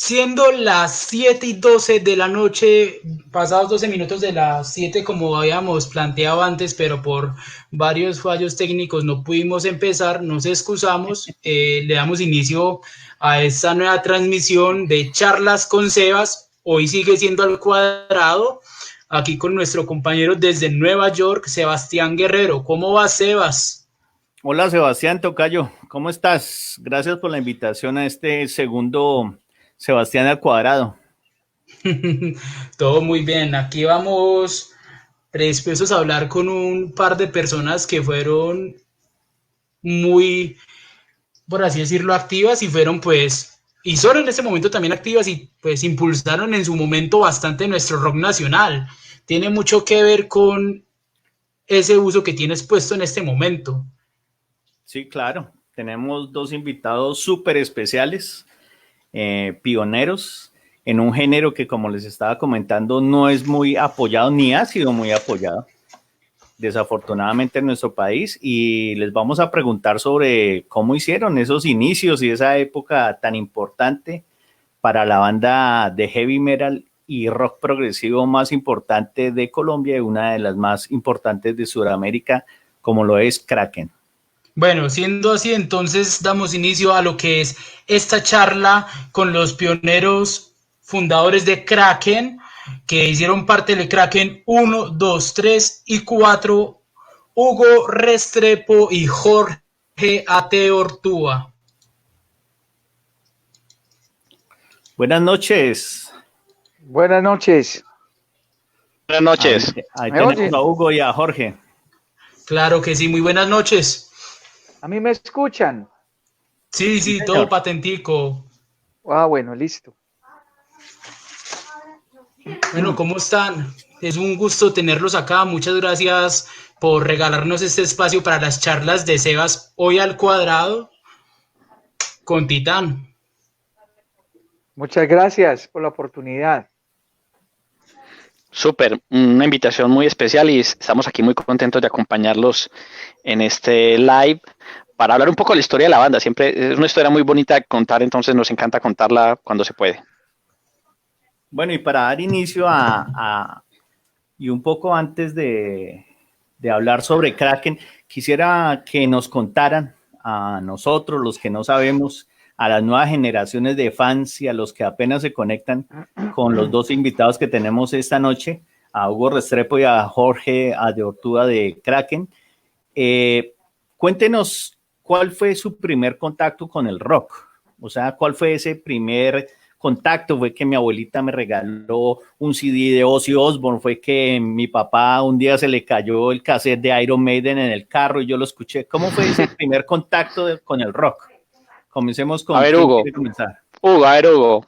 Siendo las 7:12 de la noche, pasados 12 minutos de las 7 como habíamos planteado antes, pero por varios fallos técnicos no pudimos empezar, nos excusamos, le damos inicio a esta nueva transmisión de Charlas con Sebas. Hoy sigue siendo Al Cuadrado, aquí con nuestro compañero desde Nueva York, Sebastián Guerrero. ¿Cómo va, Sebas? Hola Sebastián Tocayo, ¿cómo estás? Gracias por la invitación a este segundo Sebastián al Cuadrado. Todo muy bien, aquí vamos predispuestos a hablar con un par de personas que fueron muy, por así decirlo, activas y fueron pues, y son en este momento también activas y pues impulsaron en su momento bastante nuestro rock nacional. Tiene mucho que ver con ese uso que tienes puesto en este momento. Sí, claro, tenemos dos invitados súper especiales, pioneros en un género que, como les estaba comentando, no es muy apoyado ni ha sido muy apoyado, desafortunadamente, en nuestro país, y les vamos a preguntar sobre cómo hicieron esos inicios y esa época tan importante para la banda de heavy metal y rock progresivo más importante de Colombia y una de las más importantes de Sudamérica, como lo es Kraken. Bueno, siendo así, entonces damos inicio a lo que es esta charla con los pioneros fundadores de Kraken, que hicieron parte de Kraken 1, 2, 3 y 4, Hugo Restrepo y Jorge Ate Ortúa. Buenas noches. Buenas noches. Buenas Ahí, noches. ahí ¿Me tenemos a oyen? Hugo y a Jorge. Claro que sí, muy buenas noches. ¿A mí me escuchan? Sí, Sí, sí, todo señor. patentico. Ah, bueno, listo. Bueno, ¿cómo están? Es un gusto tenerlos acá. Muchas gracias por regalarnos este espacio para las charlas de Sebas hoy al cuadrado con Titán. Muchas gracias por la oportunidad. Súper, una invitación muy especial y estamos aquí muy contentos de acompañarlos en este live para hablar un poco de la historia de la banda. Siempre es una historia muy bonita de contar, entonces nos encanta contarla cuando se puede. Bueno, y para dar inicio y un poco antes de hablar sobre Kraken, quisiera que nos contaran a nosotros, los que no sabemos, a las nuevas generaciones de fans y a los que apenas se conectan con los dos invitados que tenemos esta noche, a Hugo Restrepo y a Jorge Adeortúa de Kraken. Eh, Cuéntenos cuál fue su primer contacto con el rock. O sea, cuál fue ese primer contacto. Fue que mi abuelita me regaló un CD de Ozzy Osbourne, fue que mi papá un día se le cayó el cassette de Iron Maiden en el carro y yo lo escuché. ¿Cómo fue ese primer contacto con el rock? Comencemos A con ver, quién Hugo. quiere comenzar. A ver, Hugo.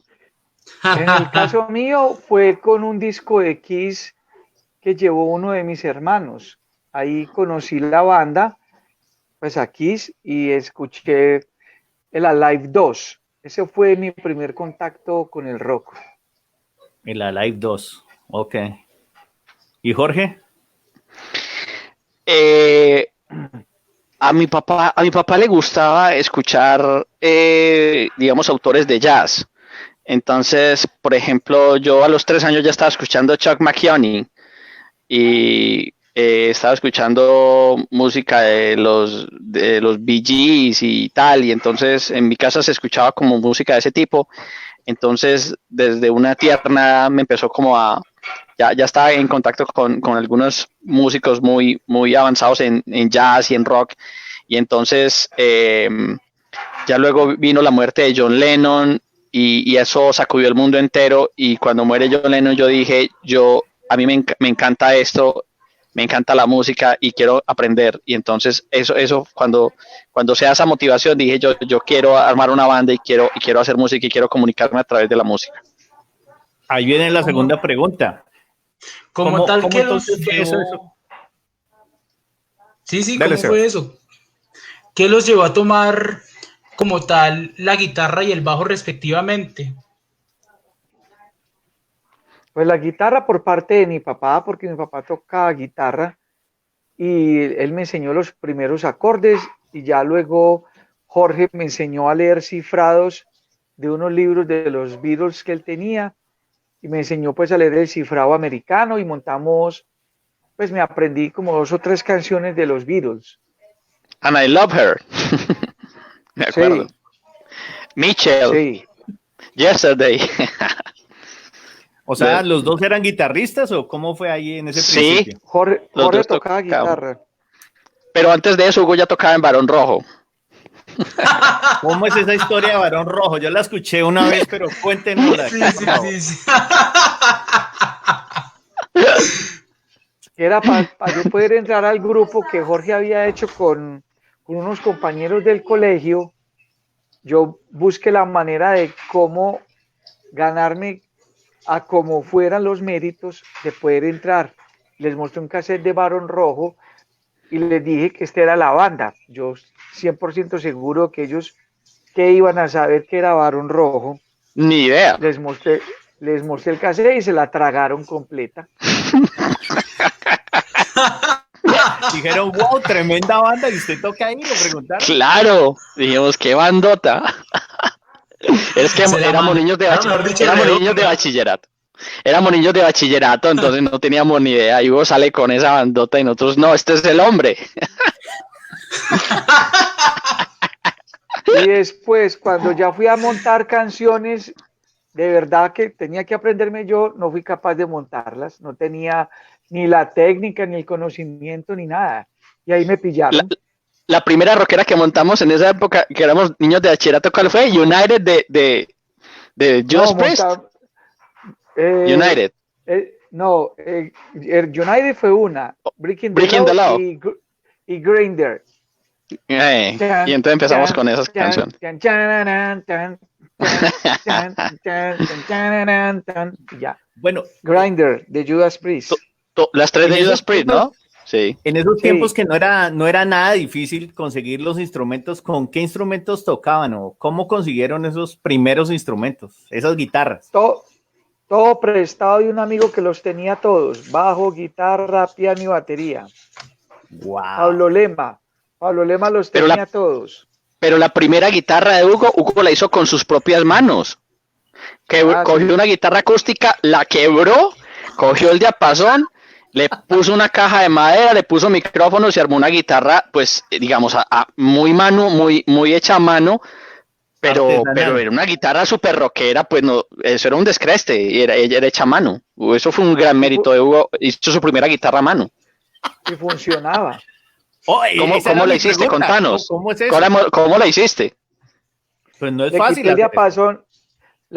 En el caso mío fue con un disco de Kiss que llevó uno de mis hermanos. Ahí conocí la banda, pues a Kiss, y escuché el Alive 2. Ese fue mi primer contacto con el rock. El Alive 2. Ok. ¿Y Jorge? Eh, a mi papá le gustaba escuchar, digamos, autores de jazz. Entonces, por ejemplo, yo a los 3 años ya estaba escuchando Chuck McKeown y estaba escuchando música de los Bee Gees y tal, y entonces en mi casa se escuchaba como música de ese tipo, entonces desde una tierna edad me empezó como ya estaba en contacto con algunos músicos muy avanzados en jazz y en rock, y entonces ya luego vino la muerte de John Lennon y eso sacudió el mundo entero, y cuando muere John Lennon yo dije, a mí me encanta esto, me encanta la música y quiero aprender, y entonces eso cuando sea esa motivación dije yo quiero armar una banda y quiero hacer música y quiero comunicarme a través de la música. Ahí viene la como, segunda pregunta. como tal ¿Cómo que los entonces fue eso? llevó... Sí, sí, Dale, ¿cómo Sebas. fue eso? ¿Qué los llevó a tomar como tal la guitarra y el bajo respectivamente? Pues la guitarra por parte de mi papá, porque mi papá tocaba guitarra y él me enseñó los primeros acordes y ya luego Jorge me enseñó a leer cifrados de unos libros de los Beatles que él tenía y me enseñó pues a leer el cifrado americano y montamos, pues me aprendí como 2 o 3 canciones de los Beatles. And I Love Her. Me acuerdo. Sí, Mitchell, sí. Yesterday. O sea, ¿los dos eran guitarristas o cómo fue ahí en ese Sí. principio? Jorge Los dos tocaba tocaban. guitarra. Pero antes de eso, Hugo ya tocaba en Barón Rojo. ¿Cómo es esa historia de Barón Rojo? Yo la escuché una vez, pero cuéntenosla. Sí, por sí, favor. sí, sí. Era para yo poder entrar al grupo que Jorge había hecho con unos compañeros del colegio. Yo busqué la manera de cómo ganarme a como fueran los méritos de poder entrar. Les mostré un cassette de Barón Rojo y les dije que esta era la banda. Yo 100% seguro que ellos que iban a saber que era Barón Rojo. Ni idea. Les mostré el cassette y se la tragaron completa. Dijeron, wow, tremenda banda, y usted toca ahí, lo preguntaron. Claro. Dijimos, qué bandota. Es que éramos niños de bachillerato. Éramos niños de bachillerato, entonces no teníamos ni idea. Y Hugo sale con esa bandota y nosotros, no, este es el hombre. Y después, cuando ya fui a montar canciones, de verdad que tenía que aprenderme yo, no fui capaz de montarlas, no tenía ni la técnica, ni el conocimiento, ni nada. Y ahí me pillaron. La primera rockera que montamos en esa época, que éramos niños de bachillerato, ¿cuál fue? United de Judas Priest. United. United fue una. Breaking the Law y Grindr. Y entonces empezamos con esas canciones. Ya. Bueno, Grindr de Judas Priest. Las 3 de Judas Priest, ¿no? Sí. En esos tiempos que no era nada difícil conseguir los instrumentos, ¿con qué instrumentos tocaban o cómo consiguieron esos primeros instrumentos, esas guitarras? Todo prestado de un amigo que los tenía todos, bajo, guitarra, piano y batería. Wow. Pablo Lema los tenía todos. Pero la primera guitarra de Hugo la hizo con sus propias manos. Cogió una guitarra acústica, la quebró, cogió el diapasón, le puso una caja de madera, le puso micrófonos y armó una guitarra, pues, digamos, muy hecha a mano, pero era una guitarra súper rockera, pues no, eso era un descreste, y ella era hecha a mano. Eso fue un gran mérito de Hugo, hizo su primera guitarra a mano. Y funcionaba. ¿Cómo la hiciste? Pregunta. Contanos. ¿Cómo es eso? ¿Cómo la hiciste? Pues no es Le fácil.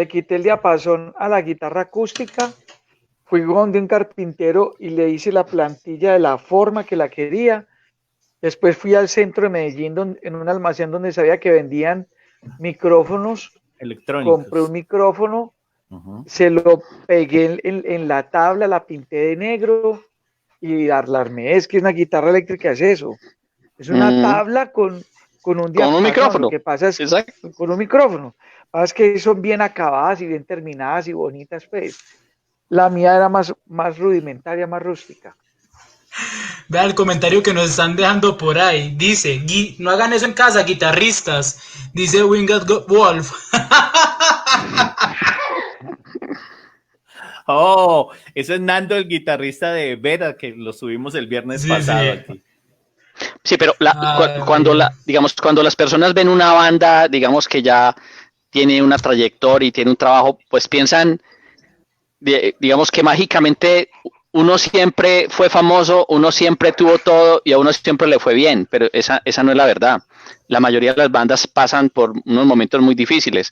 quité el diapasón a la guitarra acústica, fui donde un carpintero y le hice la plantilla de la forma que la quería. Después fui al centro de Medellín, en un almacén donde sabía que vendían micrófonos electrónicos. Compré un micrófono, se lo pegué en la tabla, la pinté de negro y la armé. Es que una guitarra eléctrica es eso. Es una tabla con un diapasón. Con un micrófono. Lo que pasa es con un micrófono. Lo que pasa es que son bien acabadas y bien terminadas y bonitas, pues. La mía era más rudimentaria, más rústica. Vea el comentario que nos están dejando por ahí. Dice, no hagan eso en casa, guitarristas. Dice Winged Wolf. Oh, ese es Nando, el guitarrista de Vera, que lo subimos el viernes pasado aquí. Sí, pero cuando las personas ven una banda, digamos que ya tiene una trayectoria y tiene un trabajo, pues piensan, digamos que mágicamente uno siempre fue famoso, uno siempre tuvo todo y a uno siempre le fue bien, pero esa no es la verdad. La mayoría de las bandas pasan por unos momentos muy difíciles.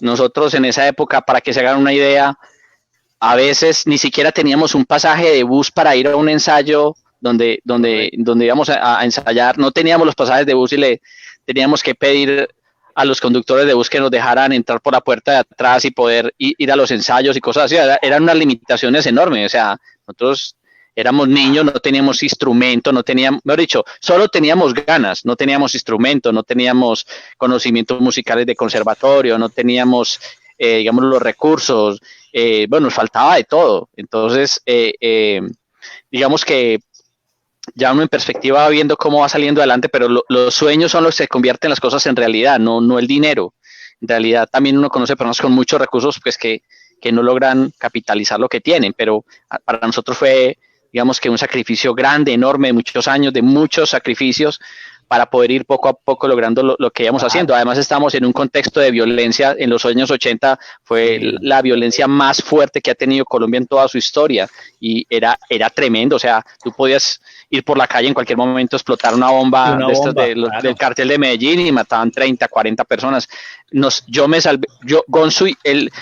Nosotros en esa época, para que se hagan una idea, a veces ni siquiera teníamos un pasaje de bus para ir a un ensayo donde íbamos a ensayar. No teníamos los pasajes de bus y le teníamos que pedir a los conductores de bus que nos dejaran entrar por la puerta de atrás y poder ir a los ensayos y cosas así. Eran unas limitaciones enormes. O sea, nosotros éramos niños, no teníamos instrumento, no teníamos, mejor dicho, solo teníamos ganas, no teníamos instrumento, no teníamos conocimientos musicales de conservatorio, no teníamos, digamos, los recursos. Bueno, nos faltaba de todo. Entonces, digamos que ya uno en perspectiva va viendo cómo va saliendo adelante, pero los sueños son los que convierten las cosas en realidad, no el dinero. en realidad también uno conoce personas con muchos recursos pues que no logran capitalizar lo que tienen, pero para nosotros fue, digamos que un sacrificio grande, enorme, de muchos años, de muchos sacrificios, para poder ir poco a poco logrando lo que íbamos haciendo. Además estamos en un contexto de violencia, en los años 80 fue la violencia más fuerte que ha tenido Colombia en toda su historia, y era tremendo, o sea, tú podías ir por la calle en cualquier momento, explotar una bomba, claro, del cartel de Medellín y mataban 30, 40 personas. Yo me salvé, Gonzo,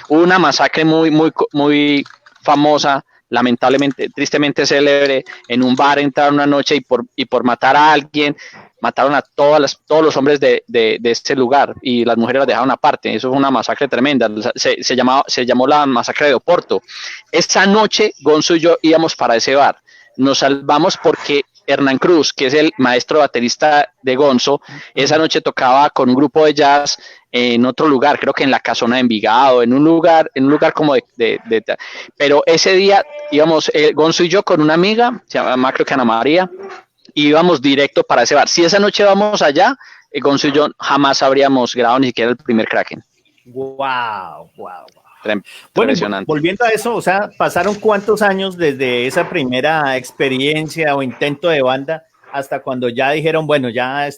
hubo una masacre muy famosa, lamentablemente, tristemente célebre, en un bar entraron una noche y por matar a alguien, mataron a todos los hombres de este lugar y las mujeres las dejaron aparte. Eso fue una masacre tremenda. Se llamó la masacre de Oporto. Esa noche Gonzo y yo íbamos para ese bar. Nos salvamos porque Hernán Cruz, que es el maestro baterista de Gonzo, esa noche tocaba con un grupo de jazz en otro lugar, creo que en la Casona de Envigado, en un lugar como pero ese día íbamos Gonzo y yo con una amiga, se llama creo que Ana María, y íbamos directo para ese bar. Si esa noche vamos allá, Gonzo y yo jamás habríamos grabado ni siquiera el primer Kraken. Wow. Bueno, volviendo a eso, o sea, ¿pasaron cuántos años desde esa primera experiencia o intento de banda hasta cuando ya dijeron, bueno, ya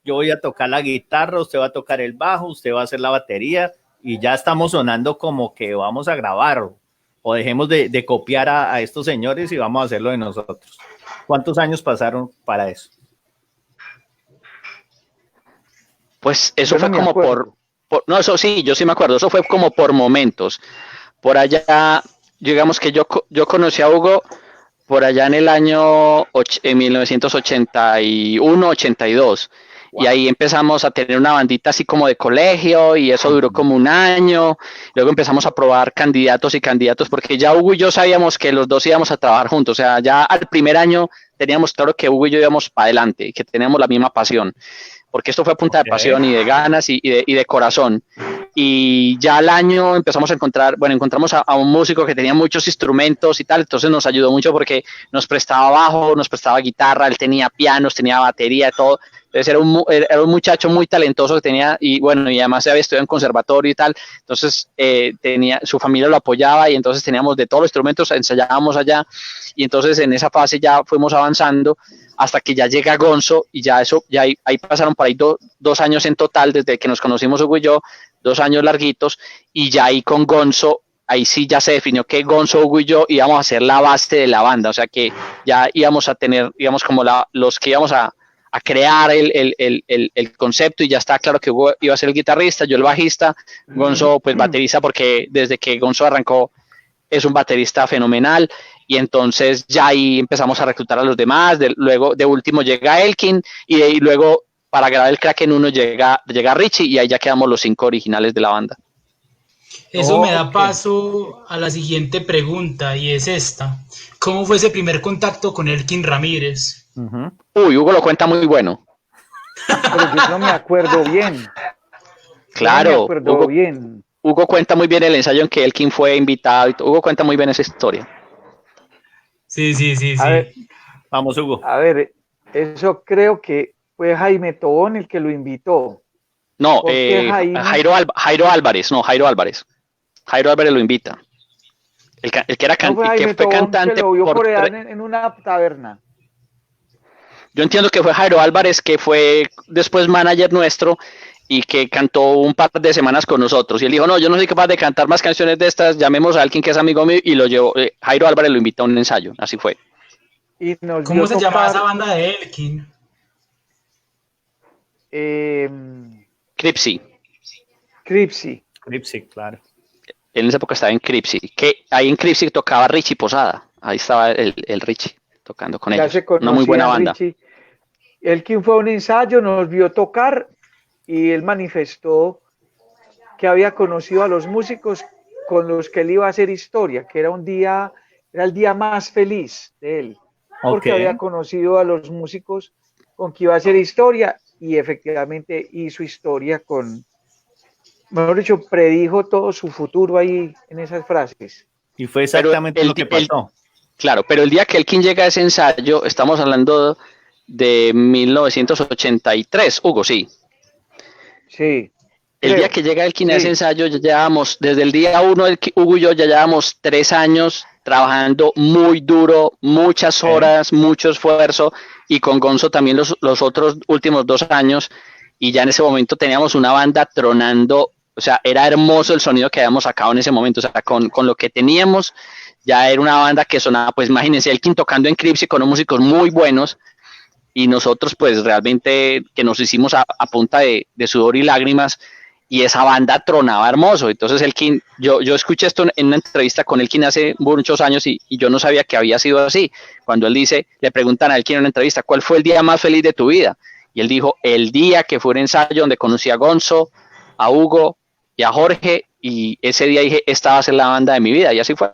yo voy a tocar la guitarra, usted va a tocar el bajo, usted va a hacer la batería y ya estamos sonando como que vamos a grabar o dejemos de copiar a estos señores y vamos a hacerlo de nosotros? ¿Cuántos años pasaron para eso? Pues eso fue como no, eso sí, yo sí me acuerdo, eso fue como por momentos. Por allá, digamos que yo conocí a Hugo por allá en el año 1981, 82. Wow. Y ahí empezamos a tener una bandita así como de colegio y eso duró como un año. Luego empezamos a probar candidatos porque ya Hugo y yo sabíamos que los dos íbamos a trabajar juntos. O sea, ya al primer año teníamos claro que Hugo y yo íbamos para adelante y que teníamos la misma pasión. Porque esto fue a punta de pasión y de ganas y de corazón. Y ya al año empezamos a encontramos a un músico que tenía muchos instrumentos y tal, entonces nos ayudó mucho porque nos prestaba bajo, nos prestaba guitarra, él tenía pianos, tenía batería, todo. Entonces era un muchacho muy talentoso que tenía, y además se había estudiado en conservatorio y tal, entonces su familia lo apoyaba y entonces teníamos de todos los instrumentos, ensayábamos allá, y entonces en esa fase ya fuimos avanzando hasta que ya llega Gonzo y ya ahí pasaron por ahí 2 años en total desde que nos conocimos Hugo y yo, 2 años larguitos, y ya ahí con Gonzo, ahí sí ya se definió que Gonzo, Hugo y yo íbamos a ser la base de la banda, o sea que ya íbamos a tener, digamos, como los que íbamos a crear el concepto, y ya está claro que Hugo iba a ser el guitarrista, yo el bajista, Gonzo pues baterista, porque desde que Gonzo arrancó es un baterista fenomenal, y entonces ya ahí empezamos a reclutar a los demás, luego de último llega Elkin, y luego para grabar el Kraken 1 llega Richie, y ahí ya quedamos los 5 originales de la banda. Eso me da paso a la siguiente pregunta, y es esta: ¿cómo fue ese primer contacto con Elkin Ramírez? Uy, Hugo lo cuenta muy bueno. Pero yo no me acuerdo bien. Claro, Hugo cuenta muy bien el ensayo en que Elkin fue invitado. Hugo cuenta muy bien esa historia. Sí. A ver, vamos, Hugo. A ver, eso creo que fue Jaime Tobón el que lo invitó. No, Jairo Álvarez. Jairo Álvarez lo invita. El que era que fue cantante. Que lo vio por allá en una taberna. Yo entiendo que fue Jairo Álvarez, que fue después manager nuestro y que cantó un par de semanas con nosotros. Y él dijo, no, yo no soy capaz de cantar más canciones de estas, llamemos a alguien que es amigo mío, y lo llevó. Jairo Álvarez lo invitó a un ensayo, así fue. ¿Cómo se llamaba esa banda de Elkin? Cripsy, claro. En esa época estaba en Cripsy, que ahí en Cripsy tocaba Richie Posada, ahí estaba el Richie tocando con ellos, una muy buena banda. Elkin fue a un ensayo, nos vio tocar y él manifestó que había conocido a los músicos con los que él iba a hacer historia, que era el día más feliz de él, porque había conocido a los músicos con que iba a hacer historia, y efectivamente hizo historia mejor dicho, predijo todo su futuro ahí en esas frases. Y fue exactamente lo que pasó. Claro, pero el día que Elkin llega a ese ensayo, estamos hablando de 1983, Hugo, sí. Sí. El día que llega Elkin a ese ensayo, ya llevamos, desde el día 1, Hugo y yo ya llevamos 3 años trabajando muy duro, muchas horas, mucho esfuerzo, y con Gonzo también los otros últimos 2 años, y ya en ese momento teníamos una banda tronando, o sea, era hermoso el sonido que habíamos sacado en ese momento, o sea, con lo que teníamos, ya era una banda que sonaba, pues imagínense, Elkin tocando en Cripsy con unos músicos muy buenos, y nosotros pues realmente que nos hicimos a punta de sudor y lágrimas, y esa banda tronaba hermoso. Entonces Elkin, yo escuché esto en una entrevista con Elkin hace muchos años y yo no sabía que había sido así. Cuando él dice, le preguntan a Elkin en una entrevista, ¿cuál fue el día más feliz de tu vida? Y él dijo, el día que fue un ensayo donde conocí a Gonzo, a Hugo y a Jorge, y ese día dije, esta va a ser la banda de mi vida, y así fue.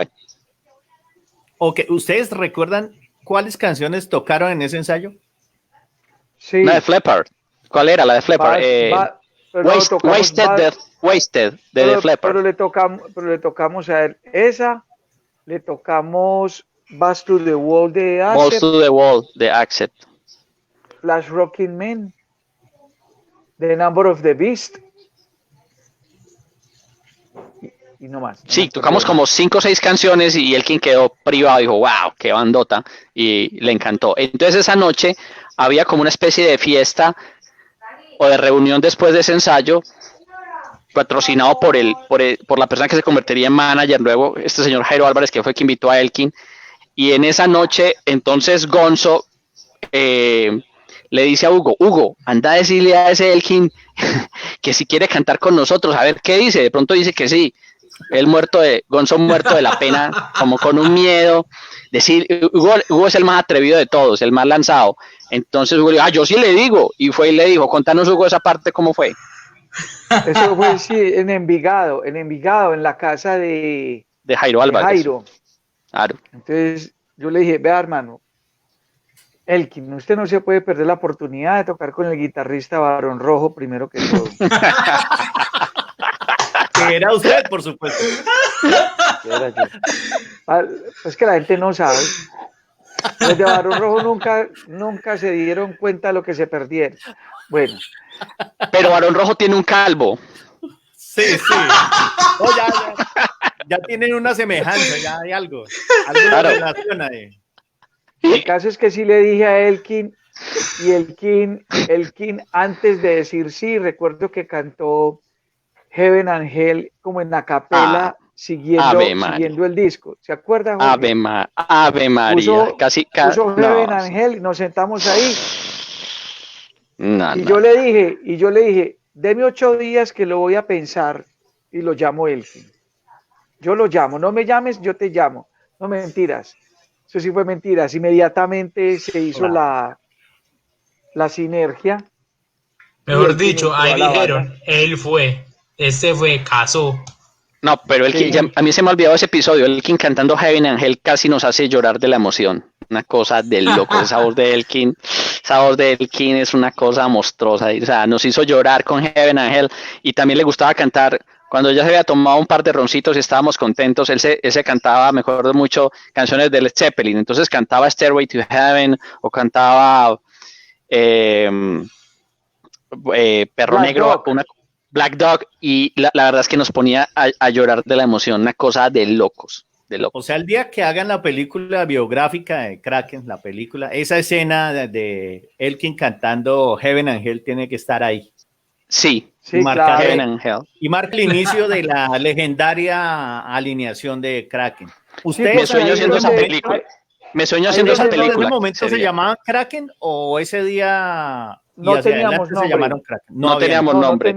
Ok, ¿ustedes recuerdan cuáles canciones tocaron en ese ensayo? Sí. La de Flepper. ¿Cuál era la de Flepper? Wasted de The Flepper. Pero le tocamos a él esa, le tocamos Bass to the Wall de Accept. Balls to the Wall de Accept. Flash Rocking Men, The Number of the Beast. Y no más. Sí, tocamos como 5 o 6 canciones y Elkin quedó privado, dijo, wow, qué bandota, y le encantó. Entonces esa noche había como una especie de fiesta o de reunión después de ese ensayo, patrocinado por la persona que se convertiría en manager luego, este señor Jairo Álvarez, que fue quien invitó a Elkin. Y en esa noche, entonces Gonzo le dice a Hugo, anda a decirle a ese Elkin que si quiere cantar con nosotros, a ver qué dice. De pronto dice que sí. Gonzo muerto de la pena, como con un miedo. Decir, Hugo es el más atrevido de todos, el más lanzado. Entonces Hugo le dijo, yo sí le digo. Y fue y le dijo, contanos, Hugo, esa parte, ¿cómo fue? Eso fue, sí, en Envigado, en la casa de Jairo Álvarez. Jairo. Claro. Entonces yo le dije, vea, hermano, Elkin, usted no se puede perder la oportunidad de tocar con el guitarrista Barón Rojo primero que todo. Que era usted, por supuesto. Era yo. Pues que la gente no sabe. Los de Barón Rojo nunca se dieron cuenta de lo que se perdieron. Bueno. Pero Barón Rojo tiene un calvo. Sí. Oh, ya tienen una semejanza, ya hay algo. Claro. Relaciona ahí. El caso es que sí le dije a Elkin, y Elkin antes de decir sí, recuerdo que cantó Heaven and Hell como en la capela, siguiendo el disco. ¿Se acuerda, Jorge? Ave María. Puso Heaven and Hell y nos sentamos ahí. No. Yo le dije, deme 8 días que lo voy a pensar, y lo llamo Elkin. Yo lo llamo, no me llames, yo te llamo. No, mentiras. Eso sí fue mentiras. Inmediatamente se hizo la sinergia. Mejor dicho, ahí dijeron, él fue, casó. No, pero a mí se me ha olvidado ese episodio. Elkin cantando Heaven and Hell casi nos hace llorar de la emoción. Una cosa de loco. Esa voz de Elkin es una cosa monstruosa. O sea, nos hizo llorar con Heaven and Hell. Y también le gustaba cantar. Cuando ya se había tomado un par de roncitos y estábamos contentos, él se cantaba, me acuerdo mucho, canciones de Led Zeppelin. Entonces cantaba Stairway to Heaven o cantaba Perro Black Negro, Dog. Black Dog, y la verdad es que nos ponía a llorar de la emoción, una cosa de locos. O sea, el día que hagan la película biográfica de Kraken, esa escena de Elkin cantando Heaven and Hell tiene que estar ahí. Sí, claro. Heaven and Hell. Y marca el inicio de la legendaria alineación de Kraken. Usted Me sueño haciendo esa película. ¿En ese momento se llamaban Kraken o ese día no teníamos nombre? Se llamaron Kraken? No teníamos nombre.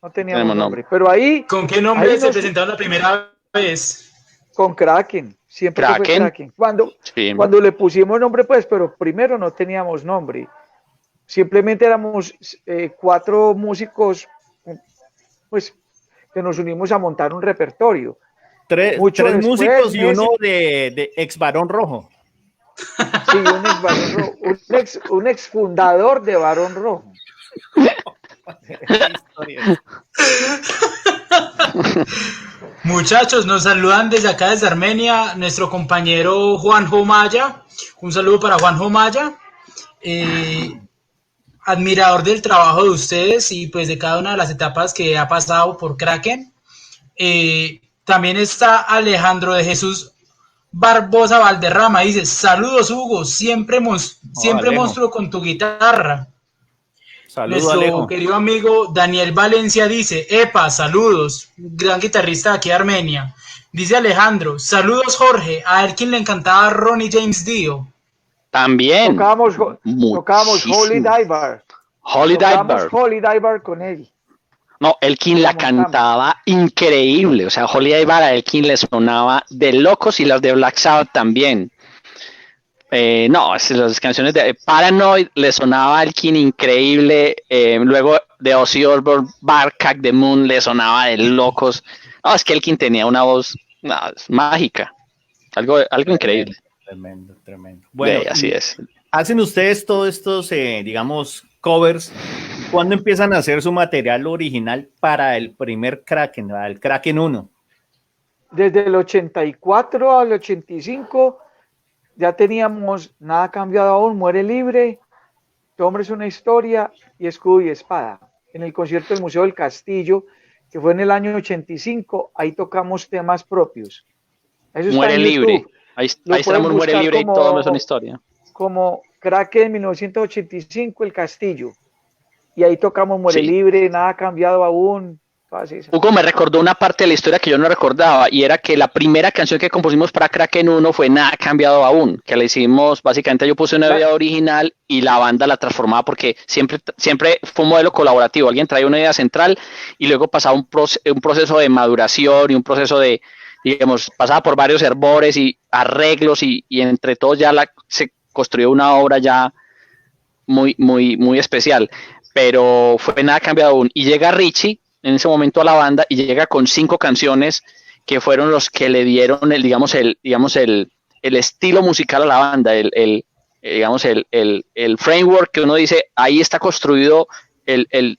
No teníamos nombre. Pero ahí. ¿Con qué nombre se presentaron la primera vez? Con Kraken. Siempre fue Kraken. Cuando le pusimos nombre, pues, pero primero no teníamos nombre. Simplemente éramos 4 músicos, pues, que nos unimos a montar un repertorio. 3 músicos y uno de ex Barón Rojo. Sí, un ex Barón Rojo, un ex fundador de Barón Rojo. Muchachos, nos saludan desde acá, desde Armenia, nuestro compañero Juanjo Maya. Un saludo para Juanjo Maya. admirador del trabajo de ustedes y pues de cada una de las etapas que ha pasado por Kraken. También está Alejandro de Jesús Barbosa Valderrama, dice, saludos Hugo, siempre monstruo con tu guitarra. Saludos, Nuestro Alejo. querido amigo Daniel Valencia dice, epa, saludos, gran guitarrista de aquí de Armenia. Dice Alejandro, saludos Jorge, a él quien le encantaba Ronnie James Dio. También. Tocábamos muchísimo. Holy Diver. Holy Tocábamos Diver. Holy Diver con él. No, Elkin la cantaba increíble. O sea, Holy Diver a Elkin le sonaba de locos y las de Black Sabbath también. No, las canciones de Paranoid le sonaba a Elkin increíble. Luego de Ozzy Osbourne, Bark the Moon le sonaba de locos. No, es que Elkin tenía una voz mágica. Algo increíble. Tremendo, tremendo. Bueno, así es. ¿Hacen ustedes todos estos, digamos, covers? ¿Cuándo empiezan a hacer su material original para el primer Kraken, el Kraken 1? Desde el 84 al 85 ya teníamos Nada cambiado aún, Muere libre, Tu hombre es una historia y Escudo y espada. En el concierto del Museo del Castillo, que fue en el año 85, ahí tocamos temas propios. Eso Muere está en libre. YouTube. Ahí Lo estamos, pueden Muere buscar libre y como- todo es una historia. Como Kraken 1985, El Castillo. Y ahí tocamos Muere Sí. libre, Nada ha cambiado aún. todas esas. Hugo me recordó una parte de la historia que yo no recordaba, y era que la primera canción que compusimos para Kraken 1 fue Nada ha cambiado aún, que la hicimos, básicamente yo puse una idea original y la banda la transformaba, porque siempre fue un modelo colaborativo, alguien traía una idea central y luego pasaba un proceso de maduración y un proceso de, digamos, pasaba por varios hervores y arreglos, y entre todos ya se construyó una obra ya muy especial, pero fue Nada ha cambiado aún, y llega Richie en ese momento a la banda y llega con 5 canciones que fueron los que le dieron el estilo musical a la banda, el framework que uno dice, ahí está construido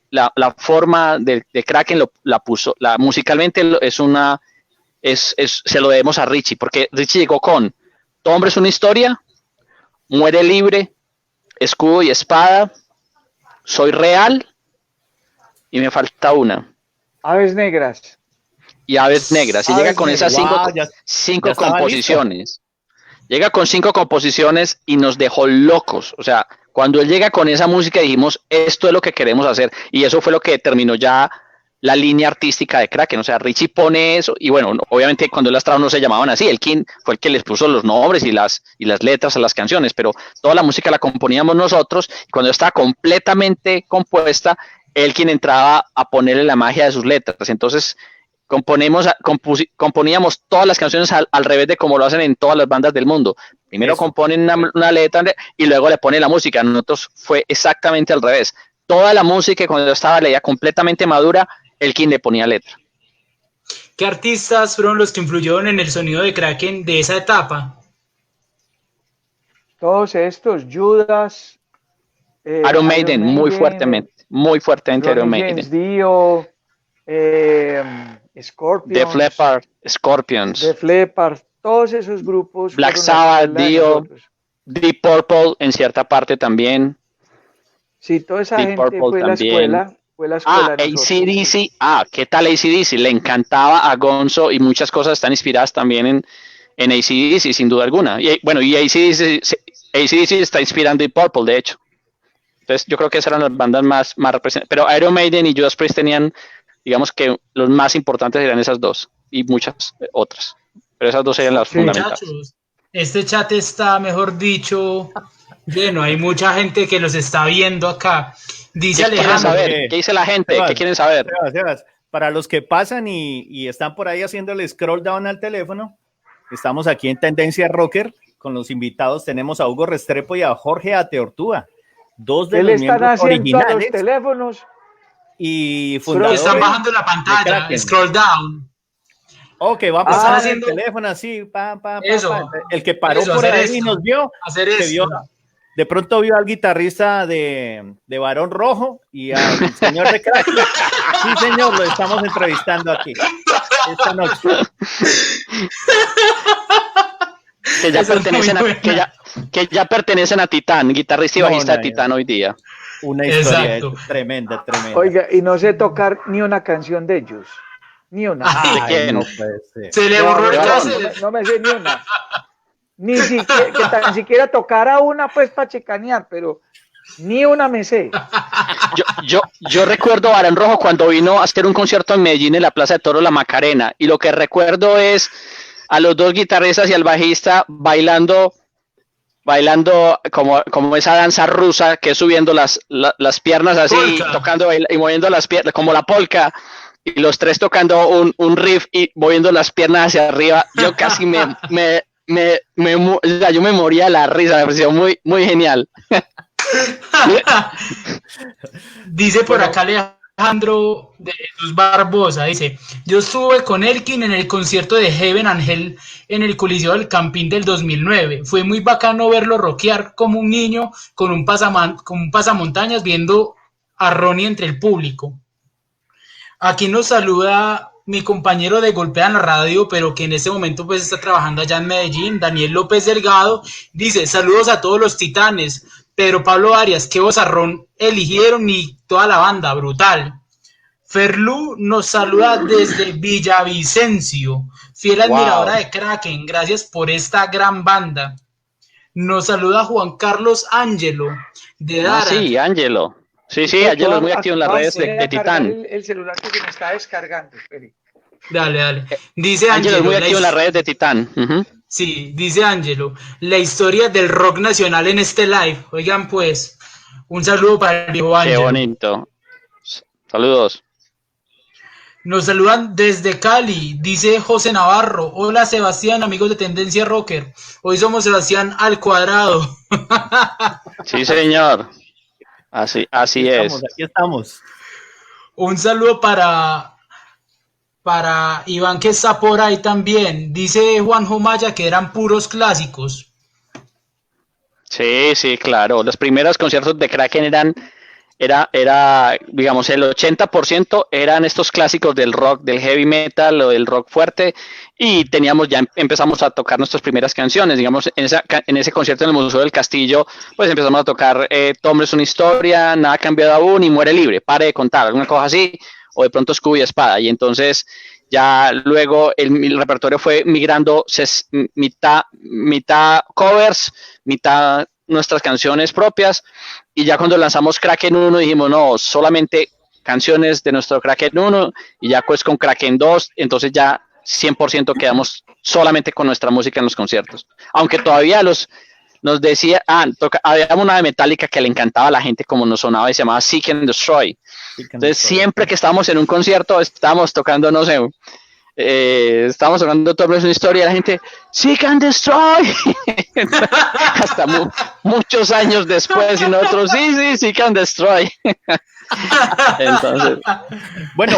la forma de Kraken, la puso, musicalmente se lo debemos a Richie, porque Richie llegó con Tu hombre es una historia, Muere libre, Escudo y espada, Soy real, y me falta una. Aves negras. Y Aves negras. Y Aves llega con esas negras. Wow, ya cinco estaba composiciones. Llega con 5 composiciones y nos dejó locos. O sea, cuando él llega con esa música dijimos, esto es lo que queremos hacer. Y eso fue lo que determinó ya la línea artística de Kraken. O sea, Richie pone eso. Y bueno, obviamente cuando él las trajo no se llamaban así. Elkin fue el que les puso los nombres y las letras a las canciones. Pero toda la música la componíamos nosotros. Y cuando estaba completamente compuesta, Elkin entraba a ponerle la magia de sus letras. Entonces componíamos todas las canciones al revés de como lo hacen en todas las bandas del mundo. Primero componen una letra y luego le ponen la música. Nosotros fue exactamente al revés. Toda la música, cuando yo estaba leída completamente madura, Elkin le ponía letra. ¿Qué artistas fueron los que influyeron en el sonido de Kraken de esa etapa? Todos estos, Judas, Iron Maiden, muy fuertemente Iron Maiden. James Dio, Scorpions, Def Leppard, Scorpions, Def Leppard, todos esos grupos. Black fueron la Sabbath, escuela de Dio, nosotros. Deep Purple en cierta parte también. Sí, toda esa Deep gente Purple fue la también. escuela. Fue la escuela de nosotros. AC/DC. ¿Qué tal AC/DC? Le encantaba a Gonzo y muchas cosas están inspiradas también en AC/DC, sin duda alguna. Y bueno, y AC/DC está inspirando Deep Purple, de hecho. Entonces, yo creo que esas eran las bandas más representativas. Pero Iron Maiden y Judas Priest tenían, digamos que los más importantes eran esas dos y muchas otras. Pero esas dos eran las fundamentales. Muchachos, este chat está, mejor dicho, lleno. Hay mucha gente que los está viendo acá. Dice ¿Qué quieren Alejandro. saber? ¿Qué dice la gente? Sebas, ¿Qué quieren saber? Sebas, para los que pasan y están por ahí haciendo el scroll down al teléfono, estamos aquí en Tendencia Rocker con los invitados. Tenemos a Hugo Restrepo y a Jorge Ateortúa, dos de ¿Qué le los están miembros haciendo a los originales teléfonos? y Que fundadores. están bajando la de pantalla, Kraken. scroll down. Ok, va a Están pasar haciendo- el teléfono así, Eso. El que paró Eso, por hacer ahí esto. y nos vio, Hacer que eso. vio, de pronto vio al guitarrista de Barón Rojo y al señor de Kraken. Sí, señor, lo estamos entrevistando aquí esta noche. Que ya Eso es pertenecen muy buena. que ya pertenecen a Titán, guitarrista y No, bajista de no, Titán hoy día. Una historia Exacto. tremenda. Oiga, y no sé tocar ni una canción de ellos. Ni una. ¿De quién? no puede ser. Se le No, borró el no, cassette. no me sé ni una. Ni siquiera, que tan siquiera tocara una pues para chicanear, pero ni una me sé. Yo recuerdo a Barón Rojo cuando vino a hacer un concierto en Medellín en la Plaza de Toros La Macarena, y lo que recuerdo es a los dos guitarristas y al bajista bailando como esa danza rusa, que es subiendo las piernas así, Polka. tocando y moviendo las piernas como la polka, y los tres tocando un riff y moviendo las piernas hacia arriba. Yo casi o sea, yo me moría de la risa, me pareció muy, muy genial. Dice por acá Alejandro de Jesús Barbosa, dice, yo estuve con Elkin en el concierto de Heaven and Hell en el Coliseo del Campín del 2009. Fue muy bacano verlo rockear como un niño con un pasamontañas viendo a Ronnie entre el público. Aquí nos saluda mi compañero de Golpea en la Radio, pero que en este momento pues está trabajando allá en Medellín, Daniel López Delgado. Dice, saludos a todos los titanes. Pedro Pablo Arias, qué vozarrón eligieron y toda la banda, brutal. Ferlu nos saluda desde Villavicencio, fiel admiradora de Kraken, gracias por esta gran banda. Nos saluda Juan Carlos Ángelo de Dara. Sí, Ángelo. Sí, Ángelo es muy activo en las redes de Titán. El celular que se me está descargando. Dale. Dice Ángelo es muy Ángelo, activo en las redes de Titán. Sí, dice Ángelo, la historia del rock nacional en este live. Oigan pues, un saludo para el viejo Ángelo. Qué bonito. Saludos. Nos saludan desde Cali, dice José Navarro. Hola Sebastián, amigos de Tendencia Rocker. Hoy somos Sebastián al cuadrado. Sí, señor. Así Aquí es. Aquí estamos. Un saludo para Iván, que está por ahí también. Dice Juanjo Maya que eran puros clásicos. Sí, claro. Los primeros conciertos de Kraken era, digamos, el 80% eran estos clásicos del rock, del heavy metal o del rock fuerte, y empezamos a tocar nuestras primeras canciones. Digamos, en ese concierto en el Museo del Castillo, pues empezamos a tocar Tom es una historia, Nada ha cambiado aún y Muere libre, Pare de contar, alguna cosa así, o de pronto Scooby Espada. Y entonces ya luego el repertorio fue migrando mitad covers, mitad nuestras canciones propias, y ya cuando lanzamos Kraken 1 dijimos, no, solamente canciones de nuestro Kraken 1, y ya pues con Kraken 2, entonces ya 100% quedamos solamente con nuestra música en los conciertos. Aunque todavía nos decía, había una de Metallica que le encantaba a la gente como nos sonaba y se llamaba Seek and Destroy. Entonces siempre que estábamos en un concierto, estábamos tocando, no sé, estábamos tocando Tom es una historia, la gente Seek and Destroy hasta muchos años después, y nosotros sí, Seek and Destroy. Entonces, bueno,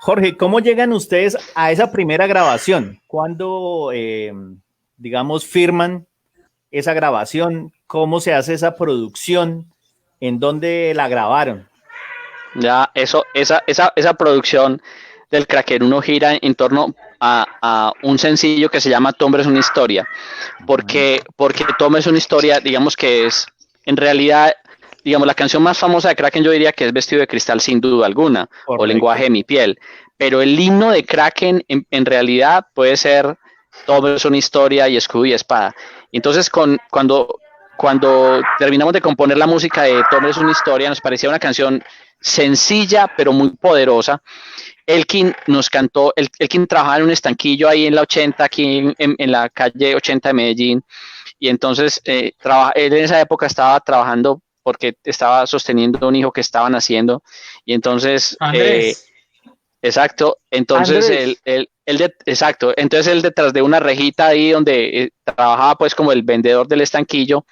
Jorge, ¿cómo llegan ustedes a esa primera grabación? ¿Cuándo, digamos, firman esa grabación? ¿Cómo se hace esa producción? ¿En dónde la grabaron? Ya, esa producción del Kraken 1 gira en torno a un sencillo que se llama Tom es una historia, porque Tom es una historia, digamos que es, en realidad, digamos, la canción más famosa de Kraken yo diría que es Vestido de Cristal, sin duda alguna, Correcto. O Lenguaje de mi piel, pero el himno de Kraken en realidad puede ser Tom es una historia y Escudo y Espada. Entonces cuando terminamos de componer la música de Tom es una historia, nos parecía una canción sencilla pero muy poderosa. Elkin nos cantó, Elkin trabajaba en un estanquillo ahí en la 80, aquí en la calle 80 de Medellín, y entonces él en esa época estaba trabajando porque estaba sosteniendo un hijo que estaban haciendo, y entonces exacto, entonces entonces él detrás de una rejita ahí donde trabajaba pues como el vendedor del estanquillo.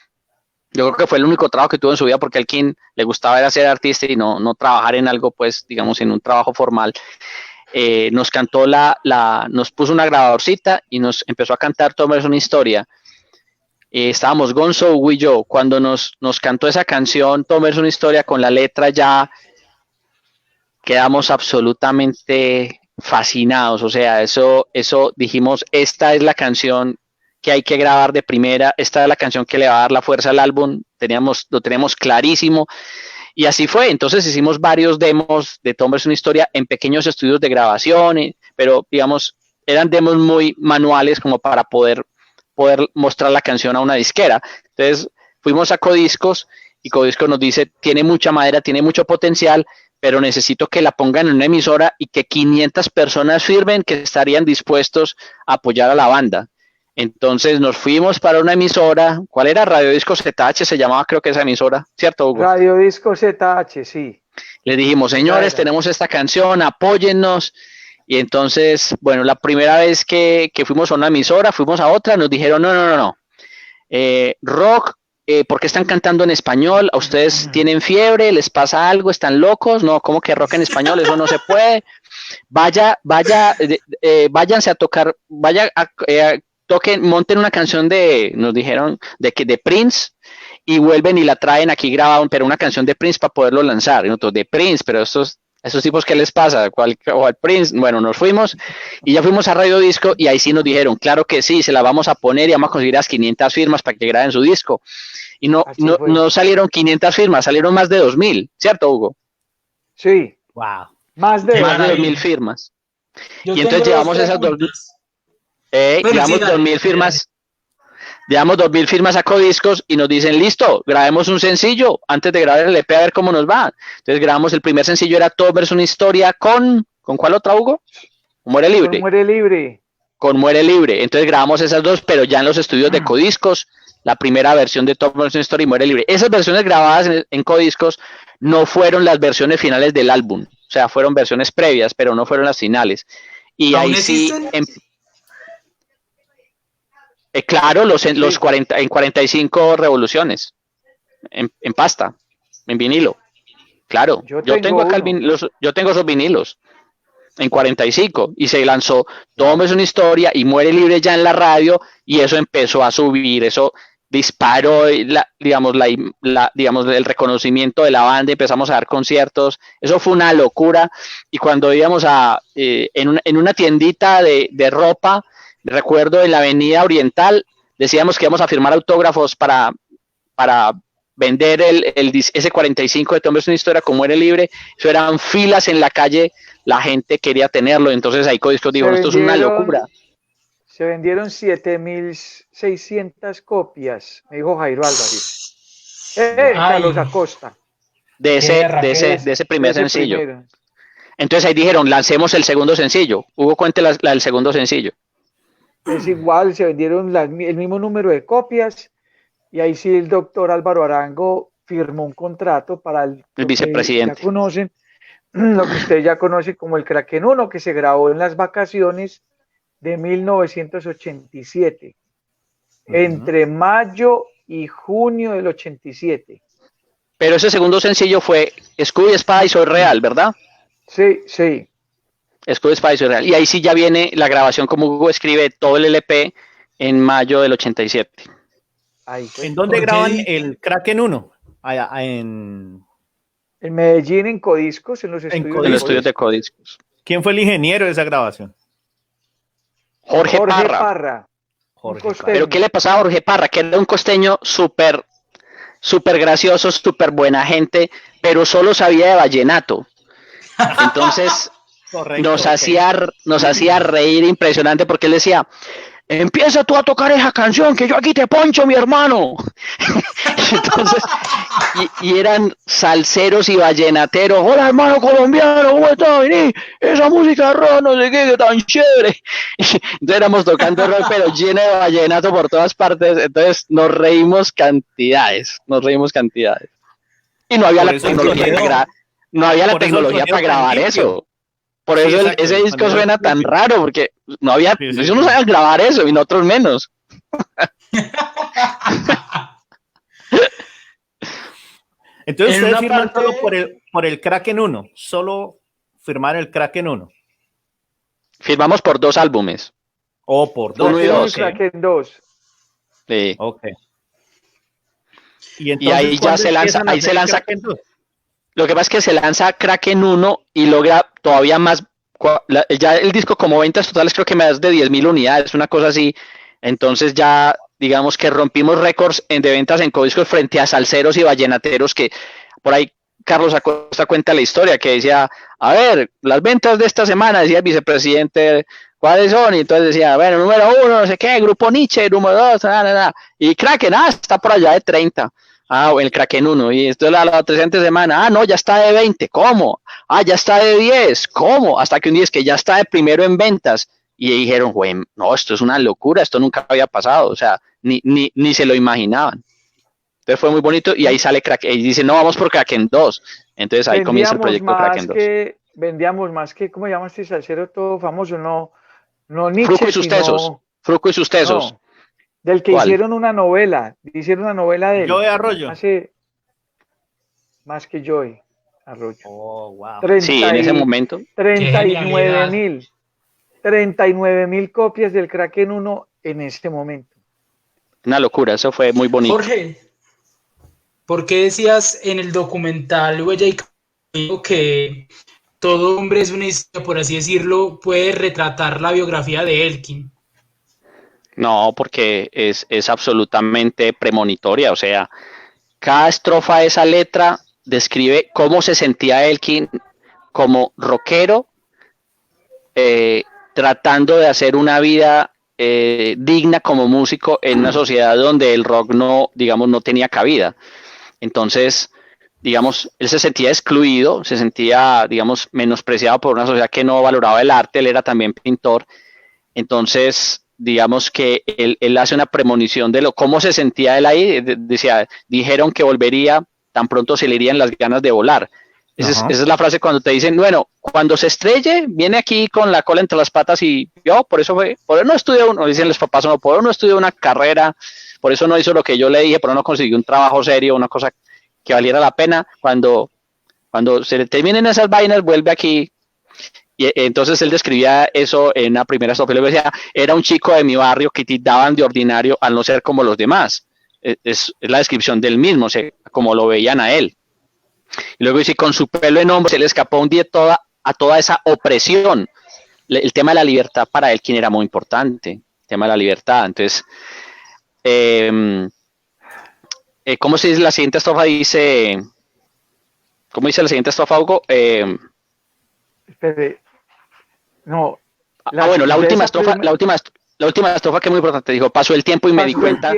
Yo creo que fue el único trabajo que tuvo en su vida, porque a Elkin le gustaba era ser artista y no trabajar en algo, pues, digamos, en un trabajo formal. Nos cantó nos puso una grabadorcita y nos empezó a cantar Tom es una historia. Estábamos Gonzo, Hugo y yo. Cuando nos cantó esa canción, Tom es una historia, con la letra, ya quedamos absolutamente fascinados. O sea, eso dijimos, esta es la canción que hay que grabar de primera, esta es la canción que le va a dar la fuerza al álbum, lo teníamos clarísimo. Y así fue, entonces hicimos varios demos de Tom vs. una historia en pequeños estudios de grabación, pero digamos, eran demos muy manuales como para poder mostrar la canción a una disquera. Entonces fuimos a Codiscos y Codiscos nos dice, tiene mucha madera, tiene mucho potencial, pero necesito que la pongan en una emisora y que 500 personas firmen que estarían dispuestos a apoyar a la banda. Entonces nos fuimos para una emisora, ¿cuál era? Radio Disco ZH se llamaba, creo que esa emisora, ¿cierto, Hugo? Radio Disco ZH, sí. Les dijimos, señores, tenemos esta canción, apóyennos. Y entonces, bueno, la primera vez que fuimos a una emisora, fuimos a otra, nos dijeron, no. Rock, ¿por qué están cantando en español? ¿A ustedes tienen fiebre? ¿Les pasa algo? ¿Están locos? No, ¿cómo que rock en español? Eso no se puede. Váyanse a tocar, toquen, monten una canción nos dijeron, de Prince, y vuelven y la traen aquí grabada, pero una canción de Prince para poderlo lanzar. Y nosotros, de Prince, pero esos tipos, ¿qué les pasa? ¿O al Prince? Bueno, nos fuimos y ya fuimos a Radio Disco y ahí sí nos dijeron, claro que sí, se la vamos a poner y vamos a conseguir las 500 firmas para que graben su disco. Y no salieron 500 firmas, salieron más de 2.000, ¿cierto, Hugo? Sí. Wow. Más de 2.000 firmas. Y entonces llevamos esas 2.000. Llevamos 2.000 firmas. Llevamos 2.000 firmas a Codiscos y nos dicen, listo, grabemos un sencillo antes de grabar el EP a ver cómo nos va. Entonces grabamos el primer sencillo, era Tom vs. una historia ¿con cuál otra, Hugo? Muere Libre. Con Muere Libre. Con Muere Libre. Entonces grabamos esas dos, pero ya en los estudios de Codiscos, la primera versión de Tom vs. una historia y Muere Libre. Esas versiones grabadas en Codiscos no fueron las versiones finales del álbum. O sea, fueron versiones previas, pero no fueron las finales. Y ahí sí... claro, en 45 revoluciones, en pasta, en vinilo. Claro, yo tengo acá yo tengo esos vinilos en 45 y se lanzó Tom es una historia y Muere Libre ya en la radio y eso empezó a subir, eso disparó digamos el reconocimiento de la banda, empezamos a dar conciertos, eso fue una locura. Y cuando íbamos en una tiendita de ropa, recuerdo en la Avenida Oriental, decíamos que íbamos a firmar autógrafos para vender ese 45 de Tom es una historia como Muere Libre. Eso eran filas en la calle, la gente quería tenerlo, entonces ahí Codiscos dijo, esto es una locura. Se vendieron 7.600 copias, me dijo Jairo Álvarez. Carlos Acosta. De ese primer sencillo. Primero. Entonces ahí dijeron, lancemos el segundo sencillo. Hugo, cuente la del segundo sencillo. Es igual, se vendieron el mismo número de copias y ahí sí el doctor Álvaro Arango firmó un contrato para el vicepresidente. Ya conocen, lo que ustedes ya conocen como el Kraken 1, que se grabó en las vacaciones de 1987, entre mayo y junio del 87. Pero ese segundo sencillo fue Escudo y Espada y Soy Real, ¿verdad? Sí. Escudo, Espada y Soy Real. Y ahí sí ya viene la grabación, como Hugo escribe, todo el LP en mayo del 87. ¿En dónde graban el Kraken 1? En Medellín, en Codiscos, en los estudios de Codiscos. ¿Quién fue el ingeniero de esa grabación? Jorge Parra. Pero ¿qué le pasaba a Jorge Parra? Que era un costeño súper gracioso, súper buena gente, pero solo sabía de vallenato. Entonces nos hacía reír impresionante porque él decía, empieza tú a tocar esa canción que yo aquí te poncho, mi hermano. Entonces, y eran salseros y vallenateros. Hola, hermano colombiano, ¿cómo estás? Vení, esa música rock, no sé qué tan chévere. Entonces éramos tocando rock, pero lleno de vallenato por todas partes. Entonces nos reímos cantidades. Y no había la tecnología para grabar eso. Por eso ese disco suena tan raro, porque no había, ellos no sabían grabar eso y nosotros menos. Entonces ustedes firman todo por el Kraken 1, solo firmar el Kraken 1. Firmamos por 2 álbumes. O por 2. 1 y 2. Kraken 2. Sí. Ok. Y ahí ya se lanza, lo que pasa es que se lanza Kraken 1 y logra todavía más, ya el disco como ventas totales creo que más de 10.000 unidades, una cosa así Entonces ya, digamos que rompimos récords de ventas en Codiscos frente a salseros y vallenateros que por ahí Carlos Acosta cuenta la historia que decía, a ver, las ventas de esta semana, decía el vicepresidente, ¿cuáles son? Y entonces decía, bueno, número 1, no sé qué, Grupo Nietzsche, número 2, y Kraken, está por allá de 30. El Kraken 1, y esto la siguiente semana, no, ya está de 20, ¿cómo? Ya está de 10, ¿cómo? Hasta que un día es que ya está de primero en ventas, y dijeron, güey, no, esto es una locura, esto nunca había pasado, o sea, ni se lo imaginaban. Entonces fue muy bonito, y ahí sale Kraken, y dice, no, vamos por Kraken 2, entonces ahí comienza el proyecto Kraken 2. Vendíamos más que, ¿cómo llamas este salsero todo famoso? No Nietzsche, Fruco y sus tesos, Fruco y sus tesos. No, del que ¿Cuál? hicieron una novela de él. Joey Arroyo. Hace más que Joey Arroyo. Oh, wow. Sí, en ese momento. 39,000 copias del Kraken 1 en este momento. Una locura, eso fue muy bonito. Jorge, ¿por qué decías en el documental Huella y Camino que todo hombre es una historia, por así decirlo, puede retratar la biografía de Elkin? No, porque es absolutamente premonitoria, o sea, cada estrofa de esa letra describe cómo se sentía Elkin como rockero, tratando de hacer una vida digna como músico en una sociedad donde el rock no tenía cabida. Entonces, digamos, él se sentía excluido, se sentía, digamos, menospreciado por una sociedad que no valoraba el arte, él era también pintor. Entonces, digamos que él hace una premonición de cómo se sentía él ahí, decía, dijeron que volvería, tan pronto se le irían las ganas de volar. Esa es la frase cuando te dicen, bueno, cuando se estrelle, viene aquí con la cola entre las patas y yo, por eso no estudió, dicen los papás, por eso no estudió una carrera, por eso no hizo lo que yo le dije, por eso no consiguió un trabajo serio, una cosa que valiera la pena. Cuando se le terminen esas vainas, vuelve aquí. Y entonces él describía eso en la primera estrofa. Luego decía, era un chico de mi barrio que tildaban de ordinario al no ser como los demás. Es la descripción del mismo, o sea, como lo veían a él. Y luego dice, con su pelo en hombros, se le escapó un día a toda esa opresión. El tema de la libertad para él, quien era muy importante, el tema de la libertad. Entonces, ¿cómo se dice la siguiente estrofa? ¿Cómo dice la siguiente estrofa, Hugo? Espere. No. La última estrofa que es muy importante, dijo, pasó el tiempo y me di cuenta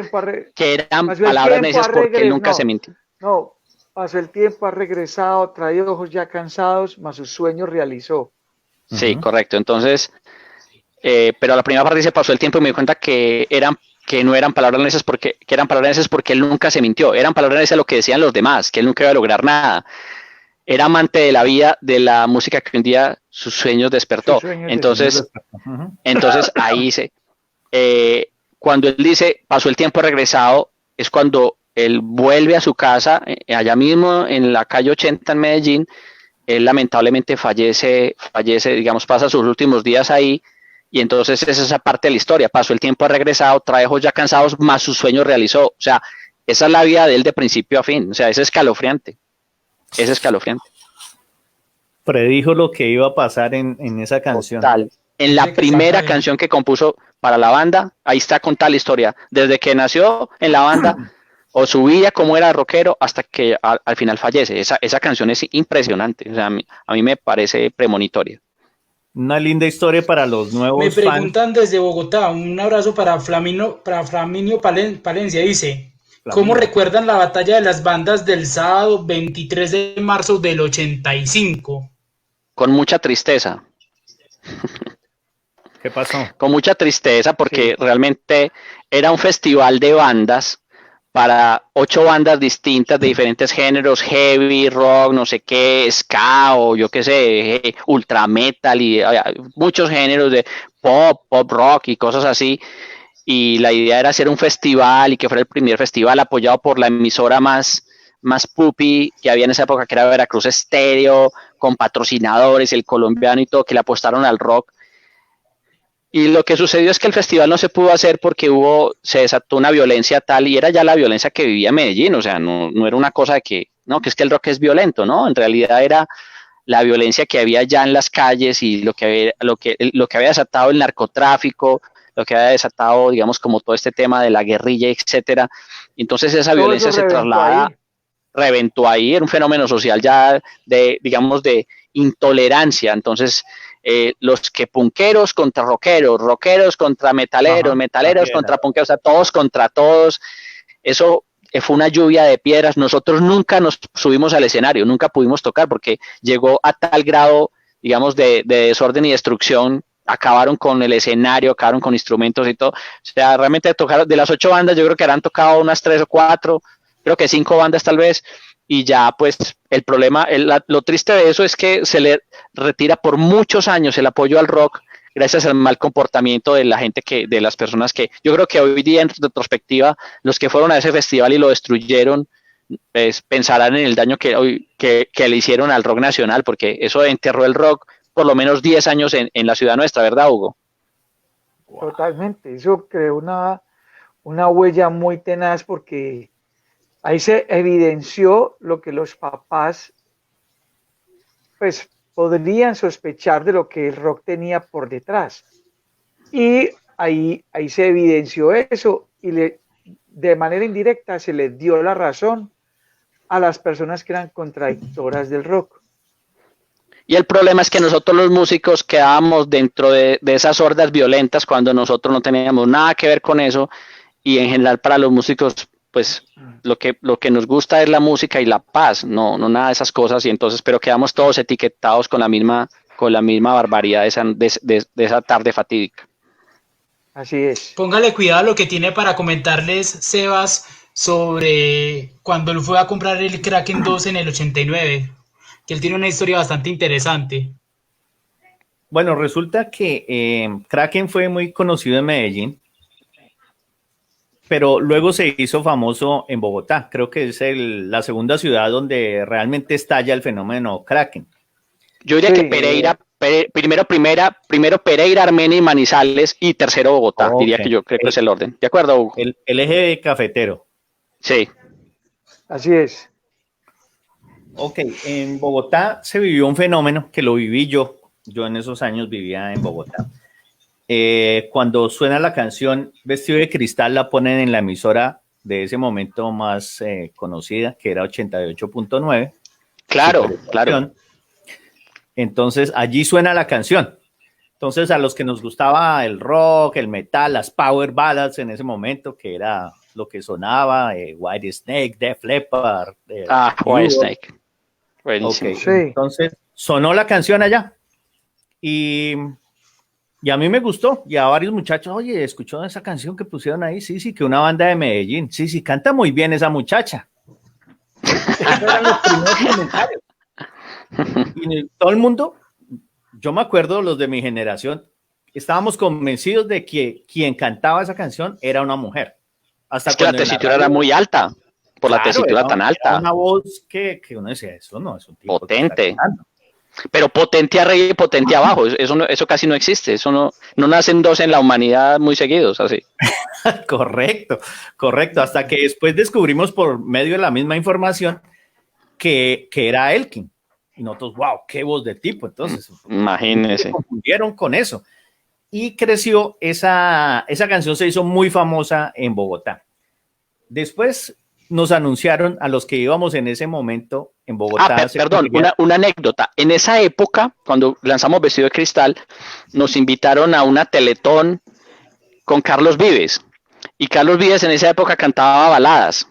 que eran palabras necesarias porque él nunca se mintió. No, pasó el tiempo, ha regresado, traído ojos ya cansados, mas sus sueños realizó. Sí, correcto. Entonces, pero la primera parte dice, pasó el tiempo y me di cuenta que no eran palabras necesarias que eran palabras necesarias porque él nunca se mintió, eran palabras necesarias lo que decían los demás, que él nunca iba a lograr nada. Era amante de la vida, de la música que un día sus sueños despertó. Entonces ahí dice, cuando él dice, pasó el tiempo regresado, es cuando él vuelve a su casa, allá mismo en la calle 80 en Medellín. Él lamentablemente fallece, digamos, pasa sus últimos días ahí, y entonces es esa parte de la historia, pasó el tiempo regresado, trae ojos ya cansados, más sus sueños realizó. O sea, esa es la vida de él de principio a fin, o sea, es escalofriante. Predijo lo que iba a pasar en esa canción. Total. En la primera canción que compuso para la banda, ahí está contada la historia, desde que nació en la banda, o su vida como era rockero, hasta que al final fallece. Esa canción es impresionante, o sea, a mí me parece premonitoria. Una linda historia para los nuevos Me preguntan desde Bogotá, un abrazo para Flaminio Palencia, dice... ¿Cómo recuerdan la batalla de las bandas del sábado 23 de marzo del 85? Con mucha tristeza. ¿Qué pasó? Con mucha tristeza porque realmente era un festival de bandas para 8 bandas distintas de diferentes géneros, heavy, rock, no sé qué, ska o yo qué sé, ultra metal y muchos géneros de pop rock y cosas así. Y la idea era hacer un festival y que fuera el primer festival apoyado por la emisora más pupi que había en esa época, que era Veracruz Estéreo, con patrocinadores, el colombiano y todo, que le apostaron al rock. Y lo que sucedió es que el festival no se pudo hacer porque se desató una violencia tal, y era ya la violencia que vivía Medellín, o sea, no era una cosa de que es que el rock es violento, ¿no? En realidad era la violencia que había ya en las calles y lo que había desatado el narcotráfico, lo que había desatado, digamos, como todo este tema de la guerrilla, etcétera. Entonces esa violencia se traslada, reventó ahí, era un fenómeno social ya de, digamos, de intolerancia. Entonces, los que punqueros contra rockeros, rockeros contra metaleros, metaleros contra punqueros, o sea, todos contra todos. Eso fue una lluvia de piedras. Nosotros nunca nos subimos al escenario, nunca pudimos tocar porque llegó a tal grado, digamos, de desorden y destrucción. Acabaron con el escenario, acabaron con instrumentos y todo. O sea, realmente tocaron, de las 8 bandas, yo creo que han tocado unas 3 o 4, creo que 5 bandas tal vez, y ya pues el problema, lo triste de eso es que se le retira por muchos años el apoyo al rock gracias al mal comportamiento de la gente, de las personas que, yo creo que hoy día en retrospectiva, los que fueron a ese festival y lo destruyeron, pues, pensarán en el daño que le hicieron al rock nacional, porque eso enterró el rock por lo menos 10 años en la ciudad nuestra, ¿verdad, Hugo? Totalmente, eso creó una huella muy tenaz porque ahí se evidenció lo que los papás pues podrían sospechar de lo que el rock tenía por detrás. Y ahí se evidenció eso y de manera indirecta se les dio la razón a las personas que eran contradictoras del rock. Y el problema es que nosotros los músicos quedábamos dentro de esas hordas violentas cuando nosotros no teníamos nada que ver con eso, y en general para los músicos pues lo que nos gusta es la música y la paz, no nada de esas cosas, y entonces pero quedamos todos etiquetados con la misma barbaridad de esa tarde fatídica. Así es. Póngale cuidado a lo que tiene para comentarles Sebas sobre cuando él fue a comprar el Kraken 2 en el 89, que él tiene una historia bastante interesante. Bueno, resulta que Kraken fue muy conocido en Medellín, pero luego se hizo famoso en Bogotá. Creo que es la segunda ciudad donde realmente estalla el fenómeno Kraken. Yo diría que Pereira, primero Pereira, Armenia y Manizales, y tercero Bogotá. Okay. Diría que yo creo que es el orden. ¿De acuerdo, Hugo? El eje cafetero. Sí. Así es. Ok, en Bogotá se vivió un fenómeno que lo viví yo. Yo en esos años vivía en Bogotá. Cuando suena la canción Vestido de Cristal, la ponen en la emisora de ese momento más conocida, que era 88.9. Claro, claro. Entonces allí suena la canción. Entonces a los que nos gustaba el rock, el metal, las power ballads en ese momento, que era lo que sonaba, White Snake, Def Leppard. White Snake. Buenísimo. Okay. Sí. Entonces sonó la canción allá y a mí me gustó, y a varios muchachos, oye, ¿escuchó esa canción que pusieron ahí? Sí, que una banda de Medellín. Sí, canta muy bien esa muchacha. Esos eran los primeros comentarios. Y todo el mundo, yo me acuerdo, los de mi generación, estábamos convencidos de que quien cantaba esa canción era una mujer. Hasta es que la tesitura era muy alta, por la tesitura tan alta. Era una voz que uno decía, eso no es un tipo potente. Pero potente arriba y potente abajo, eso casi no existe, eso no nacen dos en la humanidad muy seguidos, así. Correcto, hasta que después descubrimos por medio de la misma información que era Elkin. Y nosotros, wow, qué voz de tipo. Entonces, imagínense. Se confundieron con eso. Y creció, esa canción se hizo muy famosa en Bogotá. Después nos anunciaron a los que íbamos en ese momento en Bogotá. Perdón, una anécdota. En esa época, cuando lanzamos Vestido de Cristal, nos invitaron a una teletón con Carlos Vives. Y Carlos Vives en esa época cantaba baladas.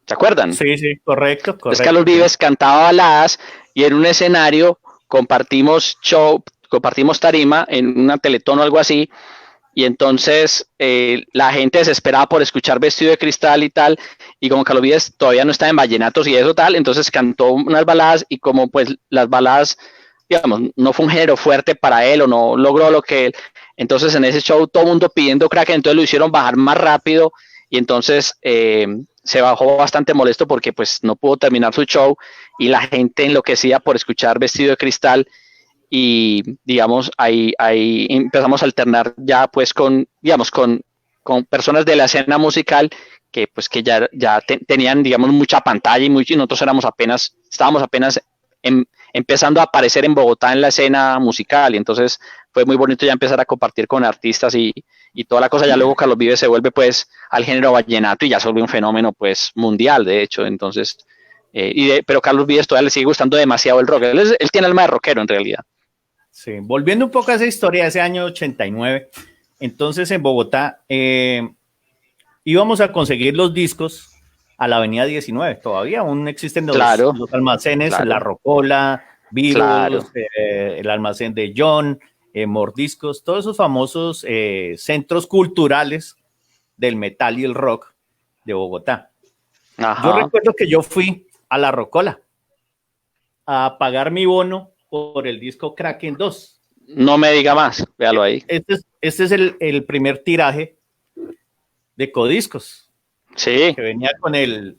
¿Se acuerdan? Sí, correcto. Entonces Carlos Vives cantaba baladas y en un escenario compartimos tarima en una teletón o algo así. Y entonces la gente desesperaba por escuchar Vestido de Cristal y tal, y como Carlos Vives todavía no estaba en vallenatos y eso tal, entonces cantó unas baladas, y como pues las baladas, digamos, no fue un género fuerte para él o no logró lo que él, entonces en ese show todo el mundo pidiendo Kraken, entonces lo hicieron bajar más rápido, y entonces se bajó bastante molesto porque pues no pudo terminar su show, y la gente enloquecía por escuchar Vestido de Cristal. Y digamos ahí empezamos a alternar ya pues con personas de la escena musical que pues que ya tenían digamos mucha pantalla y nosotros estábamos apenas empezando a aparecer en Bogotá en la escena musical, y entonces fue muy bonito ya empezar a compartir con artistas y y toda la cosa. Ya luego Carlos Vives se vuelve pues al género vallenato y ya se vuelve un fenómeno pues mundial, de hecho. Entonces, pero Carlos Vives todavía le sigue gustando demasiado el rock. Él tiene alma de rockero en realidad. Sí, volviendo un poco a esa historia de ese año 89, entonces en Bogotá íbamos a conseguir los discos a la avenida 19, todavía aún existen los almacenes, claro. La Rocola, Vivos, Claro. El almacén de John, Mordiscos, todos esos famosos centros culturales del metal y el rock de Bogotá. Ajá. Yo recuerdo que yo fui a La Rocola a pagar mi bono por el disco Kraken 2. No me diga más, véalo ahí. Este es el primer tiraje de Codiscos. Sí. Que venía con el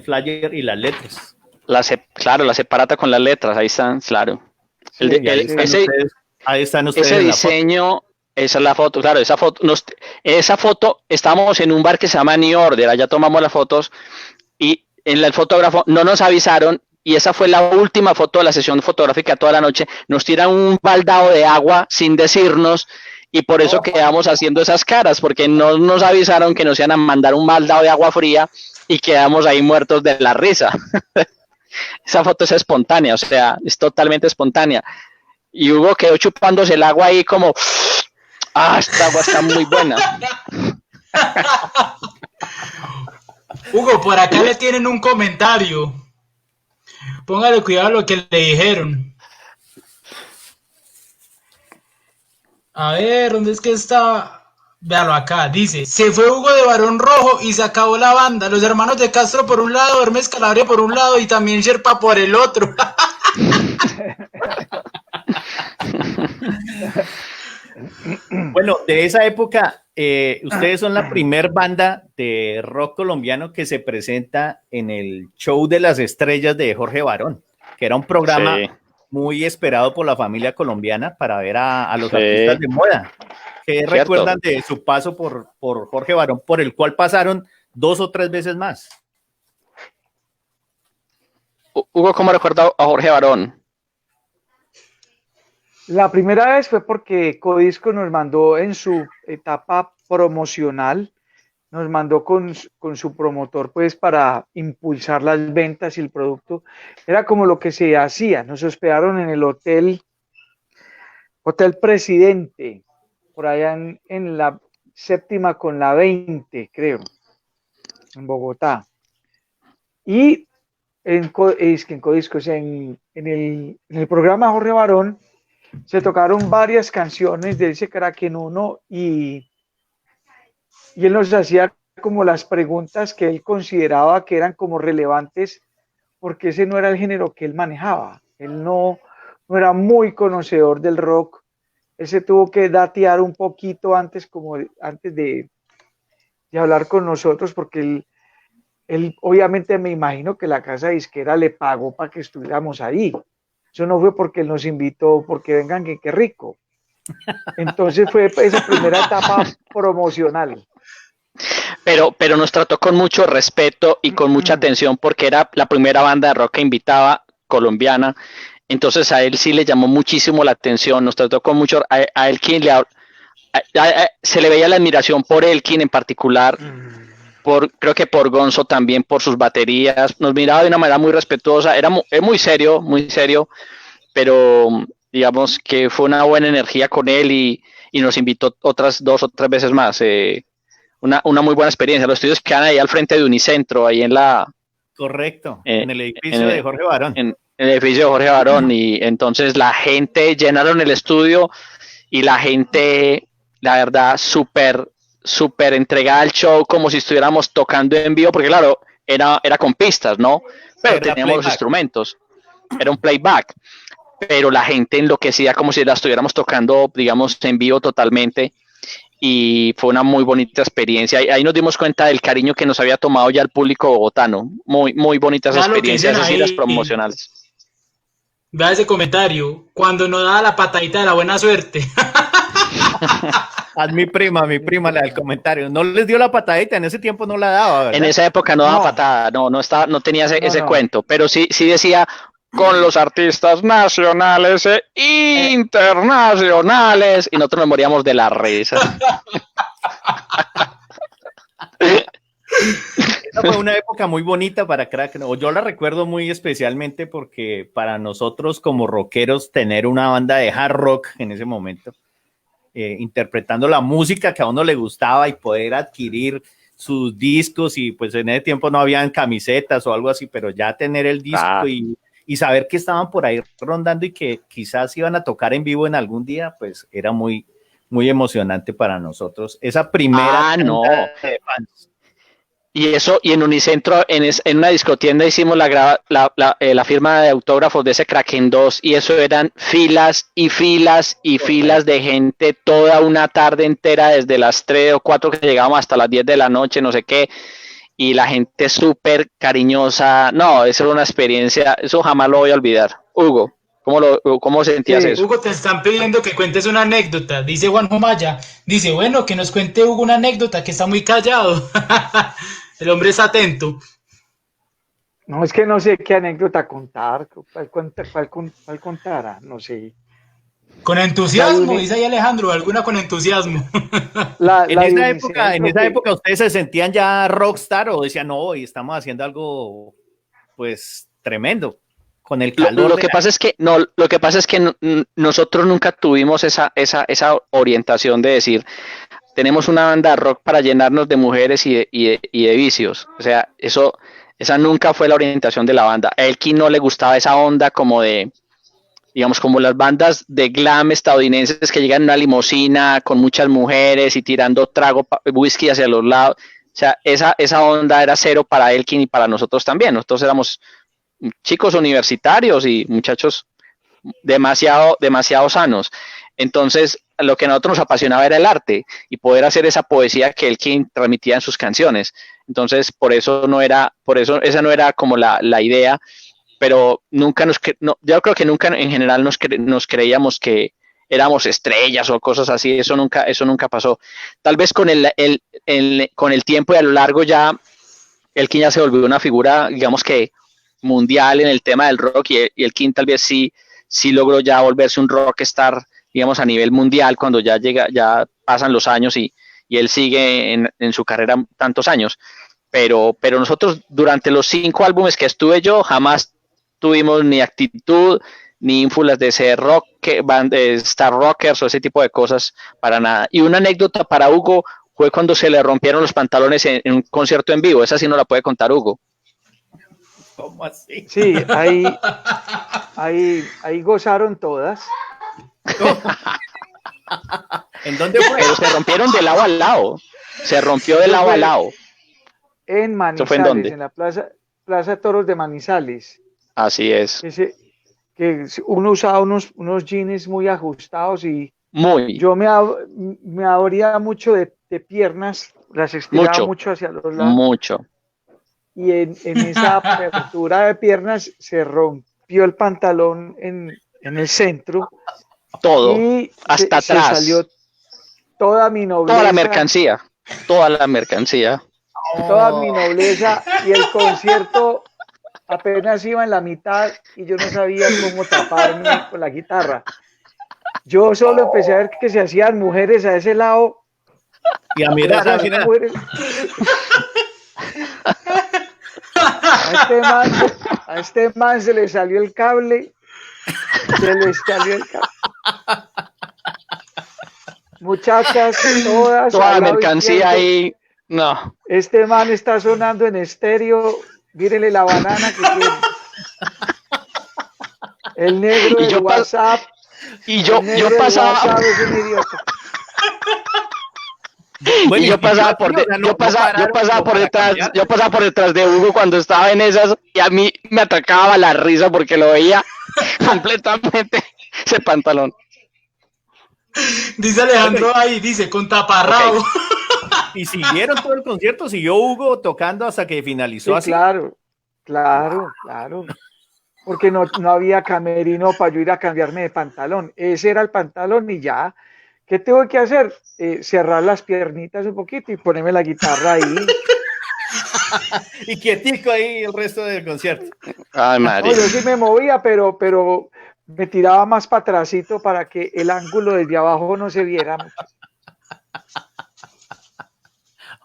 flyer y las letras. Claro, la separata con las letras, ahí están, claro. Sí, ahí están ustedes. Ese diseño, esa es la foto, claro, esa foto, estábamos en un bar que se llama New Order, allá tomamos las fotos y en el fotógrafo no nos avisaron y esa fue la última foto de la sesión fotográfica toda la noche. Nos tiran un baldado de agua sin decirnos y por eso quedamos haciendo esas caras, porque no nos avisaron que nos iban a mandar un baldado de agua fría y quedamos ahí muertos de la risa. Esa foto es espontánea, o sea, es totalmente espontánea. Y Hugo quedó chupándose el agua ahí como, esta agua está muy buena. Hugo, por acá le tienen un comentario. Póngale cuidado a lo que le dijeron. A ver, ¿dónde es que está? Véalo acá, dice, se fue Hugo de Barón Rojo y se acabó la banda. Los hermanos de Castro por un lado, Hermes Calabria por un lado y también Sherpa por el otro. Bueno, de esa época, ustedes son la primer banda de rock colombiano que se presenta en el Show de las Estrellas de Jorge Barón, que era un programa muy esperado por la familia colombiana para ver a los artistas de moda. ¿Qué recuerdan de su paso por Jorge Barón, por el cual pasaron 2 o 3 veces más? Hugo, ¿cómo recuerda a Jorge Barón? La primera vez fue porque Codisco nos mandó en su etapa promocional, nos mandó con su promotor pues para impulsar las ventas y el producto. Era como lo que se hacía, nos hospedaron en el Hotel Presidente, por allá en la 7ª con la 20, creo, en Bogotá. Y en Codisco, en el programa Jorge Barón, se tocaron varias canciones de ese Kraken 1 y él nos hacía como las preguntas que él consideraba que eran como relevantes porque ese no era el género que él manejaba. Él no era muy conocedor del rock. Él se tuvo que datear un poquito antes de hablar con nosotros porque él obviamente me imagino que la casa disquera le pagó para que estuviéramos ahí. Eso no fue porque él nos invitó, porque vengan, que qué rico. Entonces fue esa primera etapa promocional. Pero nos trató con mucho respeto y con mucha atención porque era la primera banda de rock que invitaba colombiana. Entonces a él sí le llamó muchísimo la atención, nos trató con mucho, a Elkin se le veía la admiración por Elkin en particular, creo que por Gonzo también, por sus baterías, nos miraba de una manera muy respetuosa, es muy serio, pero digamos que fue una buena energía con él y nos invitó otras 2 o 3 veces más. Una muy buena experiencia. Los estudios quedan ahí al frente de Unicentro, ahí en la... Correcto, en el edificio de Jorge Barón. En el edificio de Jorge Barón, y entonces la gente llenaron el estudio y la gente, la verdad, súper entregada al show, como si estuviéramos tocando en vivo, porque claro, era con pistas, ¿no? Pero era teníamos playback. Los instrumentos, era un playback, pero la gente enloquecía como si la estuviéramos tocando, digamos, en vivo totalmente, y fue una muy bonita experiencia. Ahí nos dimos cuenta del cariño que nos había tomado ya el público bogotano. Muy bonitas experiencias, esas giras promocionales. Vea ese comentario, cuando no da la patadita de la buena suerte. A mi prima, la del comentario. No les dio la patadita, en ese tiempo no la daba, ¿verdad? En esa época no daba patada, no tenía ese cuento, pero sí decía, con los artistas nacionales e internacionales, y nosotros nos moríamos de la risa. Esa fue una época muy bonita para Kraken, o yo la recuerdo muy especialmente porque para nosotros como rockeros tener una banda de hard rock en ese momento, interpretando la música que a uno le gustaba y poder adquirir sus discos, y pues en ese tiempo no habían camisetas o algo así, pero ya tener el disco y saber que estaban por ahí rondando y que quizás iban a tocar en vivo en algún día, pues era muy, muy emocionante para nosotros. Esa primera no. de fans. Y eso, y en Unicentro, en una discotienda hicimos la firma de autógrafos de ese Kraken 2, y eso eran filas y filas y filas de gente toda una tarde entera, desde las 3 o 4 que llegábamos hasta las 10 de la noche, no sé qué, y la gente súper cariñosa. No, eso era una experiencia, eso jamás lo voy a olvidar. Hugo, ¿cómo sentías eso? Hugo, te están pidiendo que cuentes una anécdota, dice Juanjo Maya, dice, bueno, que nos cuente Hugo una anécdota, que está muy callado. El hombre es atento. No, es que no sé qué anécdota contar, cuál contara, no sé. Con entusiasmo, dice ahí Alejandro, alguna con entusiasmo. En esa época ustedes se sentían ya rockstar o decían, no, hoy estamos haciendo algo pues tremendo con el calor. Lo que pasa es que nosotros nunca tuvimos esa orientación de decir, tenemos una banda de rock para llenarnos de mujeres y de vicios. O sea, esa nunca fue la orientación de la banda. A Elkin no le gustaba esa onda como de, digamos, como las bandas de glam estadounidenses que llegan en una limusina con muchas mujeres y tirando whisky hacia los lados. O sea, esa onda era cero para Elkin y para nosotros también. Nosotros éramos chicos universitarios y muchachos demasiado sanos. Entonces, lo que a nosotros nos apasionaba era el arte y poder hacer esa poesía que Elkin transmitía en sus canciones. Entonces, esa no era como la idea, pero nunca yo creo que nunca en general nos creíamos que éramos estrellas o cosas así. Eso nunca pasó. Tal vez con el tiempo y a lo largo ya Elkin ya se volvió una figura, digamos que mundial en el tema del rock, y Elkin tal vez sí logró ya volverse un rockstar, digamos, a nivel mundial cuando ya pasan los años y él sigue en su carrera tantos años. Pero nosotros durante los 5 álbumes que estuve yo jamás tuvimos ni actitud ni ínfulas de ser star rockers o ese tipo de cosas, para nada. Y una anécdota para Hugo fue cuando se le rompieron los pantalones en un concierto en vivo. Esa sí no la puede contar Hugo. ¿Cómo así? Sí, ahí gozaron todas. ¿En dónde fue? Pero se rompieron de lado a lado. Se rompió de lado a lado. En Manizales, ¿en dónde? en la Plaza Toros de Manizales. Así es. Que uno usaba unos jeans muy ajustados y yo me abría mucho de piernas, las estiraba mucho hacia los lados. Mucho. Y en esa apertura de piernas se rompió el pantalón en el centro. Todo, y hasta atrás. Se salió toda mi nobleza. Toda la mercancía. Toda mi nobleza, y el concierto apenas iba en la mitad y yo no sabía cómo taparme con la guitarra. Yo solo empecé a ver que se hacían mujeres a ese lado. Y a mirar. A este man se le salió el cable. Muchachas, toda la mercancía ahí. No. Este man está sonando en estéreo. Mírenle la banana que tiene. El negro de WhatsApp. Y yo pasaba. WhatsApp es un idiota. Bueno, y yo pasaba por detrás de Hugo cuando estaba en esas, y a mí me atacaba la risa porque lo veía completamente ese pantalón. Dice Alejandro ahí, dice, con taparrabo. Okay. Y siguieron todo el concierto, siguió Hugo tocando hasta que finalizó, sí, así. Claro. Porque no había camerino para yo ir a cambiarme de pantalón. Ese era el pantalón y ya. ¿Qué tengo que hacer? Cerrar las piernitas un poquito y ponerme la guitarra ahí. Y quietico ahí el resto del concierto. Ay, No, María. yo sí me movía, pero me tiraba más para atrásito para que el ángulo desde abajo no se viera mucho.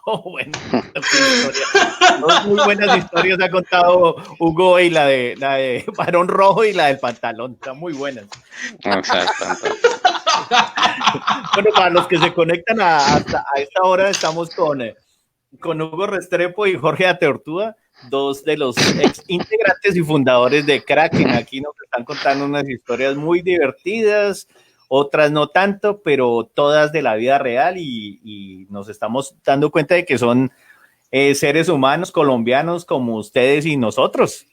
Oh, bueno, qué historia. Dos muy buenas historias ha contado Hugo y la de Barón Rojo y la del pantalón. Están muy buenas. Exacto. Bueno, para los que se conectan hasta a esta hora, estamos con Hugo Restrepo y Jorge Ateortúa, dos de los ex integrantes y fundadores de Kraken. Aquí nos están contando unas historias muy divertidas, otras no tanto, pero todas de la vida real y nos estamos dando cuenta de que son seres humanos colombianos como ustedes y nosotros,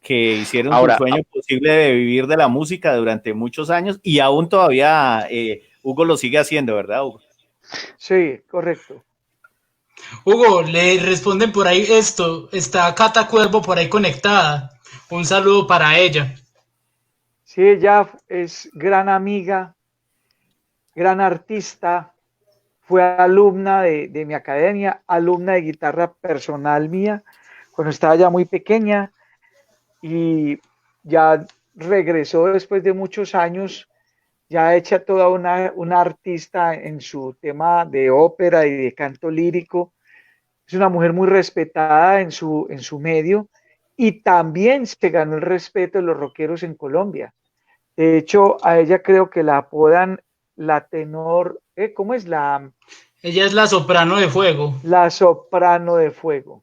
que hicieron su Ahora, sueño posible de vivir de la música durante muchos años y aún todavía Hugo lo sigue haciendo, ¿verdad, Hugo? Sí, correcto. Hugo, le responden por ahí esto. Está Cata Cuervo por ahí conectada. Un saludo para ella. Sí, ella es gran amiga, gran artista, fue alumna de mi academia, alumna de guitarra personal mía, cuando estaba ya muy pequeña y ya regresó después de muchos años, ya hecha toda una artista en su tema de ópera y de canto lírico. Es una mujer muy respetada en su medio y también se ganó el respeto de los rockeros en Colombia. De hecho, a ella creo que la apodan la tenor, ¿cómo es? Ella es la soprano de fuego. La soprano de fuego.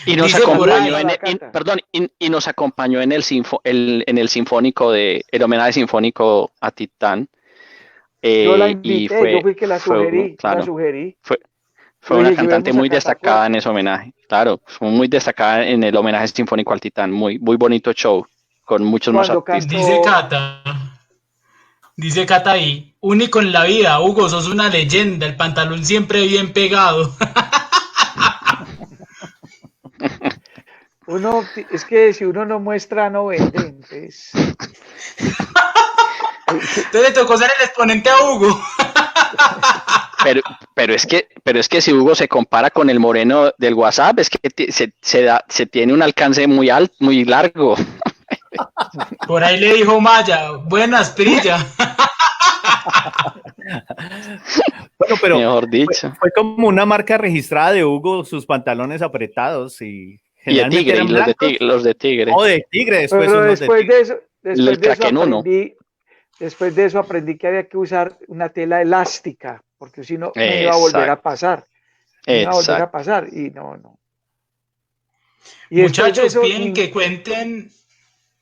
y nos Dice por acompañó ahí. y nos acompañó en en el sinfónico el homenaje sinfónico a Titán. Yo la Y invité, yo fui que la sugerí, fue Yo una dije, cantante llevemos a muy Cata destacada Cuervo. en ese homenaje. Claro, fue muy destacada en el homenaje sinfónico al Titán. Muy, muy bonito show, con muchos más Cuando artistas. cantó, Dice Cata ahí, único en la vida, Hugo, sos una leyenda, el pantalón siempre bien pegado. es que si uno no muestra, no vende, entonces Entonces le tocó ser el exponente a Hugo. Pero, pero es que si Hugo se compara con el moreno del WhatsApp, es que se tiene un alcance muy alto, muy largo. Por ahí le dijo Maya, buenas, Prilla. Bueno, pero Mejor dicho. fue como una marca registrada de Hugo, sus pantalones apretados y Y de generalmente tigre, eran y blancos los de tigre. o de tigre, después pero unos de tigre. El Kraken 1. después de eso aprendí que había que usar una tela elástica, porque si no me iba a volver a Exacto, pasar, me iba a volver a exacto. pasar y no. Y después de Muchachos, eso, piden que cuenten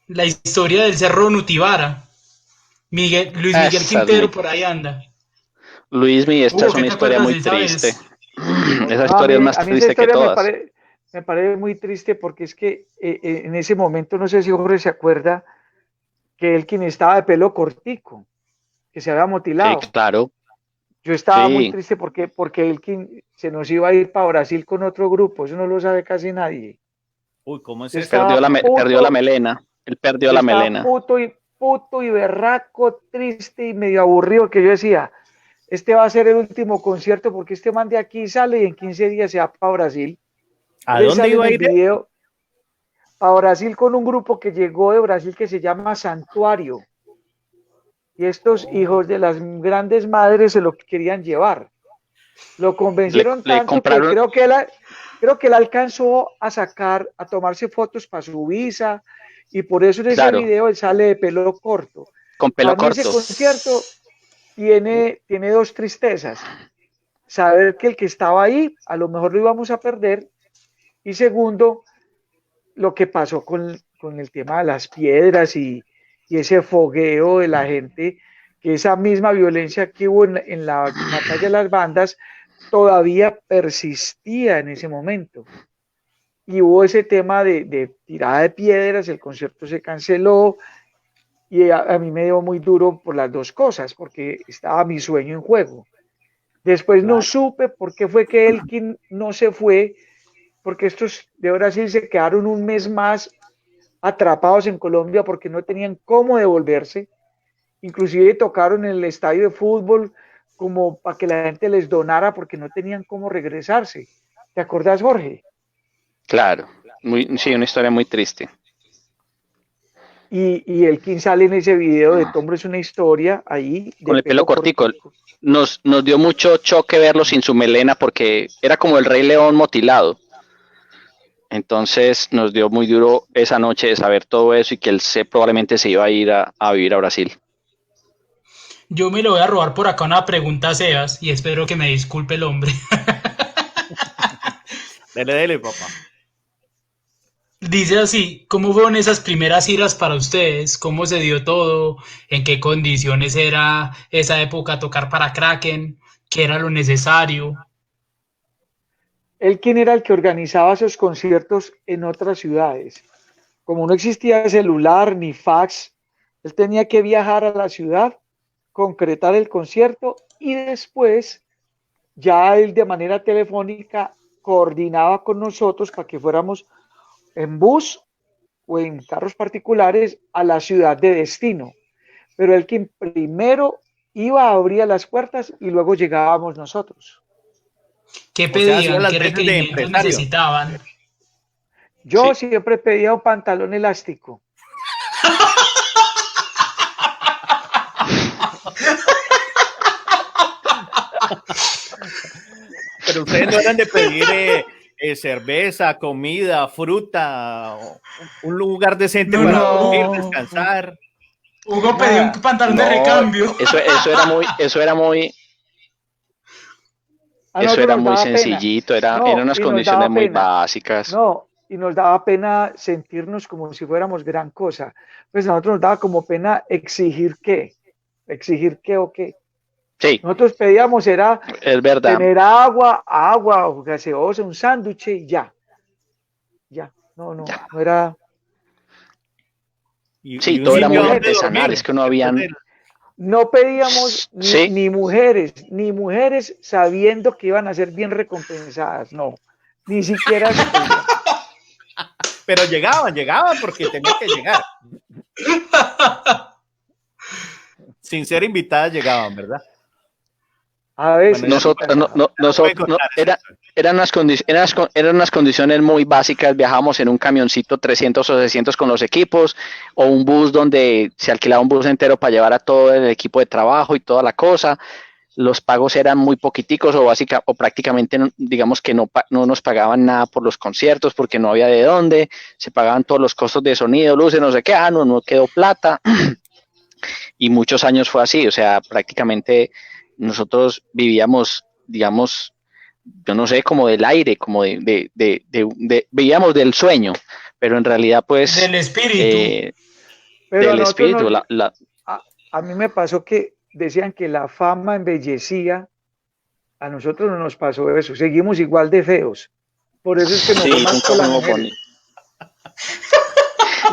la historia del Cerro Nutibara. Luis Miguel Esa es muy... Quintero por ahí anda. Luismi, esta Hugo, es ¿qué una te historia acuerdas muy de esa triste. vez? Esa no, historia es más a mí esa triste que historia todas. me parece muy triste porque es que en ese momento, no sé si Jorge se acuerda, que él quien estaba de pelo cortico, que se había Sí, motilado. claro. Yo estaba muy Sí. triste porque él quien se nos iba a ir para Brasil con otro grupo, eso no lo sabe casi nadie. Uy, ¿cómo es Yo eso? estaba Perdió la puto, melena. Él perdió yo la estaba melena. puto y berraco, triste y medio aburrido, que yo decía, este va a ser el último concierto porque este man de aquí sale y en 15 días se va para Brasil. ¿A Él dónde sale en iba a el ir? video a Brasil con un grupo que llegó de Brasil que se llama Santuario. Y estos hijos de las grandes madres se lo querían llevar. Lo convencieron Le tanto que compraron, creo que él alcanzó a tomarse fotos para su visa y por eso en ese claro, video él sale de pelo corto. con pelo Para mí ese corto. concierto tiene dos tristezas. Saber que el que estaba ahí a lo mejor lo íbamos a perder y segundo, lo que pasó con el tema de las piedras y ese fogueo de la gente, que esa misma violencia que hubo en la batalla de las bandas todavía persistía en ese momento. Y hubo ese tema de tirada de piedras, el concierto se canceló y a mí me dio muy duro por las dos cosas, porque estaba mi sueño en juego. Después no Claro. supe por qué fue que Elkin no se fue, porque estos de Brasil se quedaron un mes más atrapados en Colombia porque no tenían cómo devolverse. Inclusive tocaron en el estadio de fútbol como para que la gente les donara porque no tenían cómo regresarse. ¿Te acordás, Jorge? Claro. Sí, una historia muy triste. Y Elkin sale en ese video de Tombro es una historia ahí Con de el pelo cortico. cortico. Nos dio mucho choque verlo sin su melena porque era como el Rey León motilado. Entonces nos dio muy duro esa noche de saber todo eso y que él probablemente se iba a ir a vivir a Brasil. Yo me lo voy a robar por acá una pregunta a Sebas y espero que me disculpe el hombre. Dele, papá. Dice así, ¿cómo fueron esas primeras giras para ustedes? ¿Cómo se dio todo? ¿En qué condiciones era esa época tocar para Kraken? ¿Qué era lo necesario? Elkin era el que organizaba esos conciertos en otras ciudades. Como no existía celular ni fax, él tenía que viajar a la ciudad, concretar el concierto y después ya él de manera telefónica coordinaba con nosotros para que fuéramos en bus o en carros particulares a la ciudad de destino. Pero el que primero iba a abrir las puertas y luego llegábamos nosotros. ¿Qué O sea, hacía pedían? las ¿Qué veces de requerimientos empresario. necesitaban? Yo Sí. siempre pedía un pantalón elástico. Pero ustedes no eran de pedir cerveza, comida, fruta, un lugar decente No, para no. dormir, descansar. Hugo pedía un Nada. pantalón de No, recambio. A eso nosotros era nos muy daba pena. sencillito, eran No, unas y nos condiciones daba muy pena. básicas. No, y nos daba pena sentirnos como si fuéramos gran cosa. Pues a nosotros nos daba como pena exigir qué o qué. Sí, Nosotros pedíamos era es verdad. tener agua o gaseosa, un sándwich y ya. No era. Sí, Y un todo era sitio muy donde artesanal, dormir. es que no Después habían... del- No pedíamos Sí, ni mujeres sabiendo que iban a ser bien recompensadas, no, ni siquiera eso pedíamos. Pero llegaban porque tenían que llegar. Sin ser invitadas llegaban, ¿verdad? A veces. Bueno, eran unas condiciones muy básicas. Viajábamos en un camioncito 300 o 600 con los equipos, o un bus donde se alquilaba un bus entero para llevar a todo el equipo de trabajo y toda la cosa. Los pagos eran muy poquiticos o prácticamente, digamos que no nos pagaban nada por los conciertos porque no había de dónde. Se pagaban todos los costos de sonido, luces, no sé qué. No quedó plata. Y muchos años fue así, o sea, prácticamente nosotros vivíamos, digamos, yo no sé, como del aire, como vivíamos del sueño, pero en realidad pues Del espíritu. Pero del espíritu. A mí me pasó que decían que la fama embellecía, a nosotros no nos pasó eso, seguimos igual de feos. Por eso es que nos fue más con las mujeres.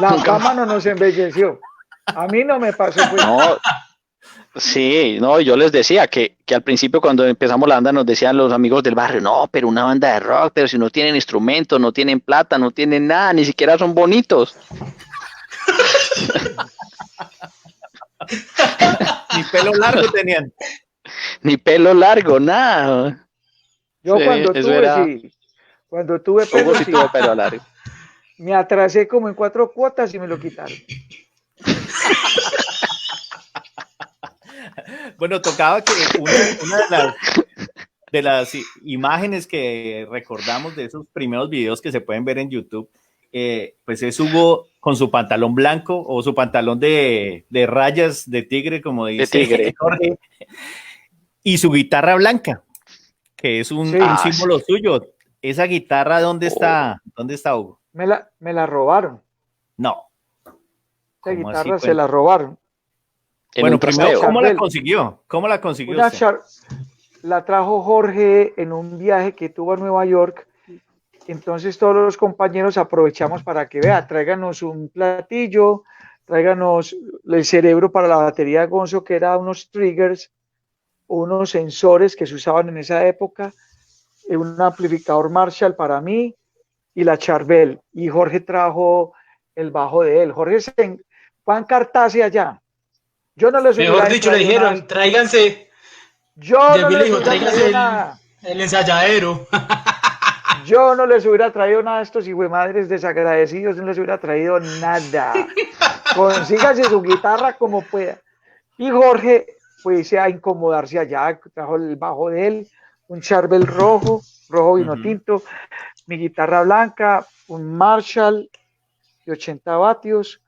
La fama no nos embelleció. A mí no me pasó. Pues. No, sí, no, yo les decía que al principio cuando empezamos la banda nos decían los amigos del barrio, no, pero una banda de rock, pero si no tienen instrumentos, no tienen plata, no tienen nada, ni siquiera son bonitos. Ni pelo largo tenían. Ni pelo largo, nada. Yo Sí, cuando tuve pelo, sí, tuve pelo largo. Me atrasé como en 4 cuotas y me lo quitaron. Bueno, tocaba que una de las imágenes que recordamos de esos primeros videos que se pueden ver en YouTube, pues es Hugo con su pantalón blanco o su pantalón de rayas de tigre, como dice Jorge, y su guitarra blanca, que es un símbolo suyo. Esa guitarra, ¿dónde está Hugo? Me la robaron. No. Esa guitarra se la robaron. Bueno, primero, ¿cómo la consiguió? ¿Cómo la consiguió usted? La trajo Jorge en un viaje que tuvo a Nueva York. Entonces todos los compañeros aprovechamos para que vea, tráiganos un platillo, tráiganos el cerebro para la batería de Gonzo, que era unos triggers, unos sensores que se usaban en esa época, un amplificador Marshall para mí y la Charvel. Y Jorge trajo el bajo de él. Jorge Juan Cartase allá. Yo no les Mejor dicho, le dijeron, nada. Tráiganse. Yo no les digo, tráiganse el ensayadero. Yo no les hubiera traído nada a estos hijuemadres desagradecidos, no les hubiera traído nada. Consígase su guitarra como pueda. Y Jorge pues a incomodarse allá, trajo el bajo de él, un Charvel rojo vino tinto, mi guitarra blanca, un Marshall de 80 vatios,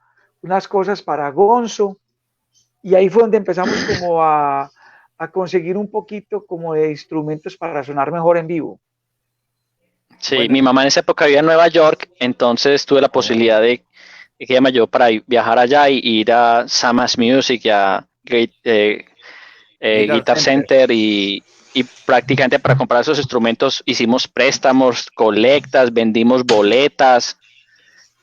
unas cosas para Gonzo, y ahí fue donde empezamos como a conseguir un poquito como de instrumentos para sonar mejor en vivo. Sí, bueno, mi mamá en esa época vivía en Nueva York, entonces tuve la posibilidad de que ella me ayudó para viajar allá y ir a Samas Music y a Guitar Center y prácticamente para comprar esos instrumentos hicimos préstamos, colectas, vendimos boletas,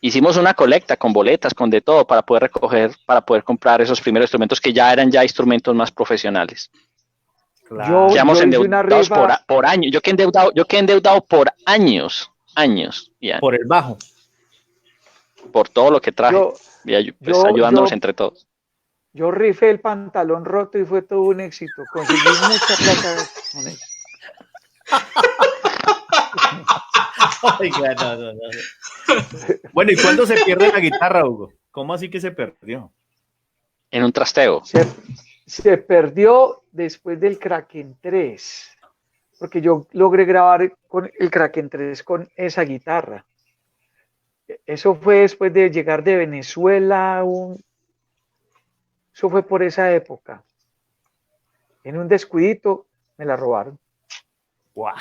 hicimos una colecta con boletas, con de todo para poder recoger, para poder comprar esos primeros instrumentos que ya eran ya instrumentos más profesionales. Claro. Quedamos endeudados por años. Yo quedé endeudado por años. Ya. Por el bajo. Por todo lo que traje. Ayudándonos entre todos. Yo rifé el pantalón roto y fue todo un éxito. Conseguí mucha plata con eso. Oiga, no. Bueno, ¿y cuándo se pierde la guitarra, Hugo? ¿Cómo así que se perdió? En un trasteo. Se perdió después del Kraken 3, porque yo logré grabar con el Kraken 3 con esa guitarra. Eso fue después de llegar de Venezuela, eso fue por esa época. En un descuidito me la robaron. ¡Wow!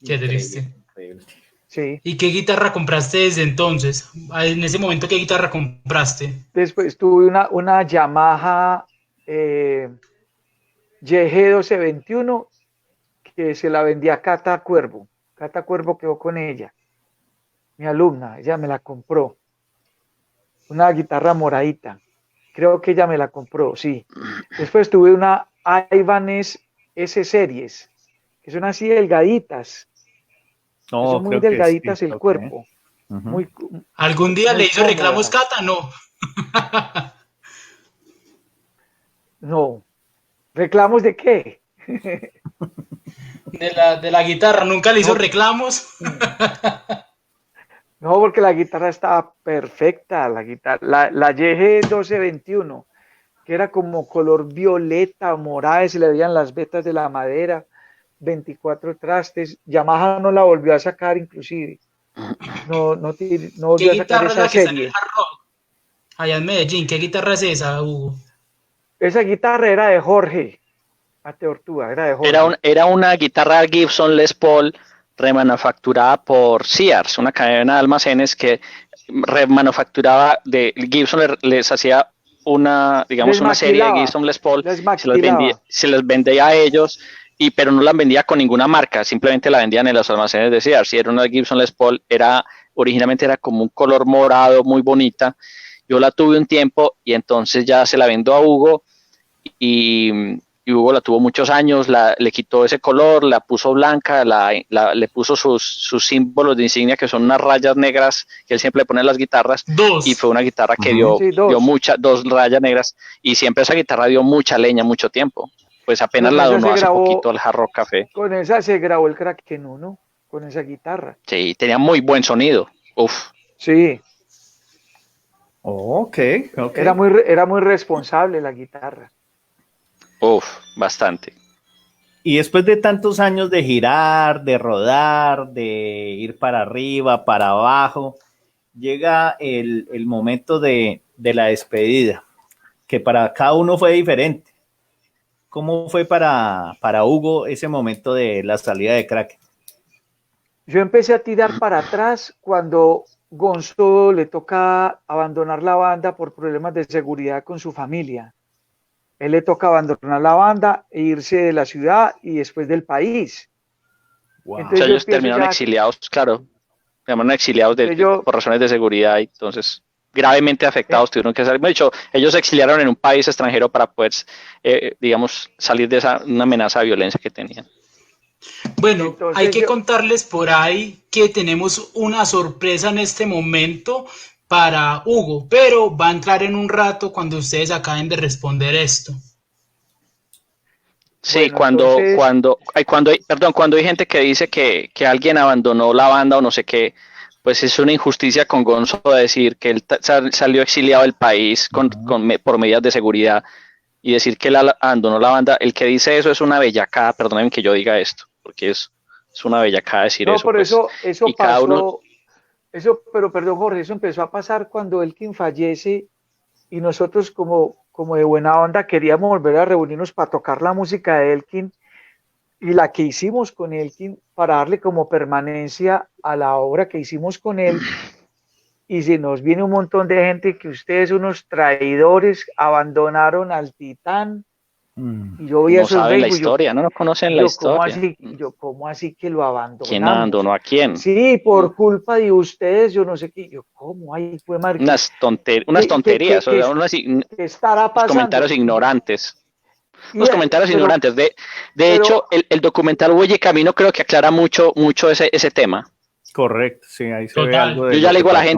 Qué triste. Sí. ¿Y qué guitarra compraste desde entonces? En ese momento, ¿qué guitarra compraste? Después tuve una Yamaha YG1221 que se la vendí a Cata Cuervo. Cata Cuervo quedó con ella, mi alumna, ella me la compró. Una guitarra moradita, creo que ella me la compró, sí. Después tuve una Ibanez S Series, que son así delgaditas. Son muy delgaditas el cuerpo. Muy, ¿Algún día le hizo reclamos Cata? No. No. ¿Reclamos de qué? De la guitarra, ¿nunca le hizo reclamos? No, porque la guitarra estaba perfecta, la YG 1221, que era como color violeta, morada, se le veían las vetas de la madera, 24 trastes. Yamaha no la volvió a sacar inclusive. No volvió a sacar esa serie. Allá en Medellín, ¿qué guitarra es esa, Hugo? Esa guitarra era de Jorge Mate Ortúa, era de Jorge. Era una guitarra Gibson Les Paul remanufacturada por Sears, una cadena de almacenes que remanufacturaba de Gibson, les hacía una serie de Gibson Les Paul, se les vendía a ellos, pero no la vendía con ninguna marca, simplemente la vendían en los almacenes de Sears. Si era una Gibson Les Paul, originalmente era como un color morado, muy bonita. Yo la tuve un tiempo y entonces ya se la vendo a Hugo y Hugo la tuvo muchos años, le quitó ese color, la puso blanca, le puso sus símbolos de insignia, que son unas rayas negras que él siempre le pone en las guitarras. Y fue una guitarra que dio dos rayas negras, y siempre esa guitarra dio mucha leña, mucho tiempo. Pues apenas la donó hace poquito al Hard Rock Café. Con esa se grabó el Kraken 1, con esa guitarra. Sí, tenía muy buen sonido. Uf. Sí. Okay. Era muy responsable la guitarra. Uf, bastante. Y después de tantos años de girar, de rodar, de ir para arriba, para abajo, llega el momento de la despedida, que para cada uno fue diferente. ¿Cómo fue para Hugo ese momento de la salida de Kraken? Yo empecé a tirar para atrás cuando Gonzo le toca abandonar la banda por problemas de seguridad con su familia. Él le toca abandonar la banda e irse de la ciudad y después del país. Wow. Entonces ellos terminaron exiliados, claro. Terminaron exiliados por razones de seguridad, y entonces gravemente afectados tuvieron que salir. De hecho, ellos se exiliaron en un país extranjero para poder, salir de una amenaza de violencia que tenían. Bueno, entonces, hay que contarles por ahí que tenemos una sorpresa en este momento para Hugo, pero va a entrar en un rato cuando ustedes acaben de responder esto. Sí, Bueno, entonces, cuando hay gente que dice que alguien abandonó la banda o no sé qué, pues es una injusticia con Gonzo decir que él salió exiliado del país por medidas de seguridad y decir que él abandonó la banda. El que dice eso es una bellacada, perdónenme que yo diga esto, porque es una bellacada decir no, eso, por pues. eso Y cada uno, pasó, eso, pero perdón, Jorge, eso empezó a pasar cuando Elkin fallece y nosotros como de buena onda queríamos volver a reunirnos para tocar la música de Elkin y la que hicimos con Elkin para darle como permanencia a la obra que hicimos con él. Y se nos viene un montón de gente que ustedes, unos traidores, abandonaron al Titán. Y yo vi no eso en saben la Facebook. historia, no conocen la historia. Yo, ¿cómo así que lo ¿Quién abandonamos? abandonó a quién? Sí, por culpa de ustedes, yo no sé qué. Yo, ¿cómo? Ay, fue Marquis. Unas tonterías, o sea, ¿Qué estará unos comentarios pasando? ignorantes. Y, Unos comentarios pero, ignorantes. De pero, hecho, el documental Huella y Camino creo que aclara mucho ese tema. Correcto, sí, ahí se ve Total. algo de Yo ya lo le que digo a la pasó.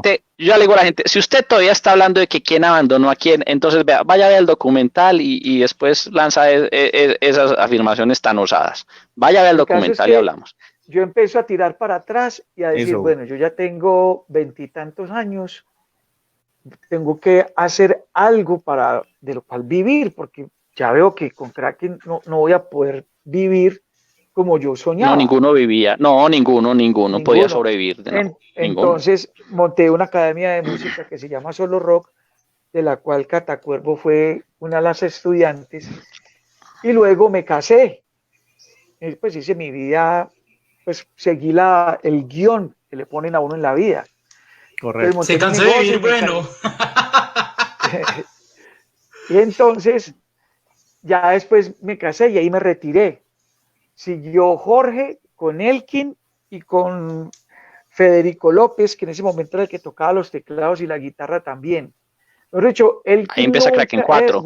gente, si usted todavía está hablando de que quién abandonó a quién, entonces vaya a ver el documental y después lanza esas afirmaciones tan osadas. Vaya a ver el el caso es documental y que hablamos. yo empiezo a tirar para atrás y a decir, Eso, bueno, yo ya tengo 20 y tantos años, tengo que hacer algo de lo cual vivir, porque ya veo que con Kraken no voy a poder vivir como yo No, soñaba. ninguno vivía. No, ninguno podía Ninguno. sobrevivir. No, ninguno. Entonces monté una academia de música que se llama Solo Rock, de la cual Catacuervo fue una de las estudiantes, y luego me casé. Y pues hice mi vida, pues seguí el guión que le ponen a uno en la vida. Entonces correcto. monté Se mi cansó de negocio vivir bueno. y entonces ya después me casé y ahí me retiré. Siguió Jorge con Elkin y con Federico López, que en ese momento era el que tocaba los teclados y la guitarra también. Mejor dicho, Ahí Elkin empieza Kraken nunca, 4.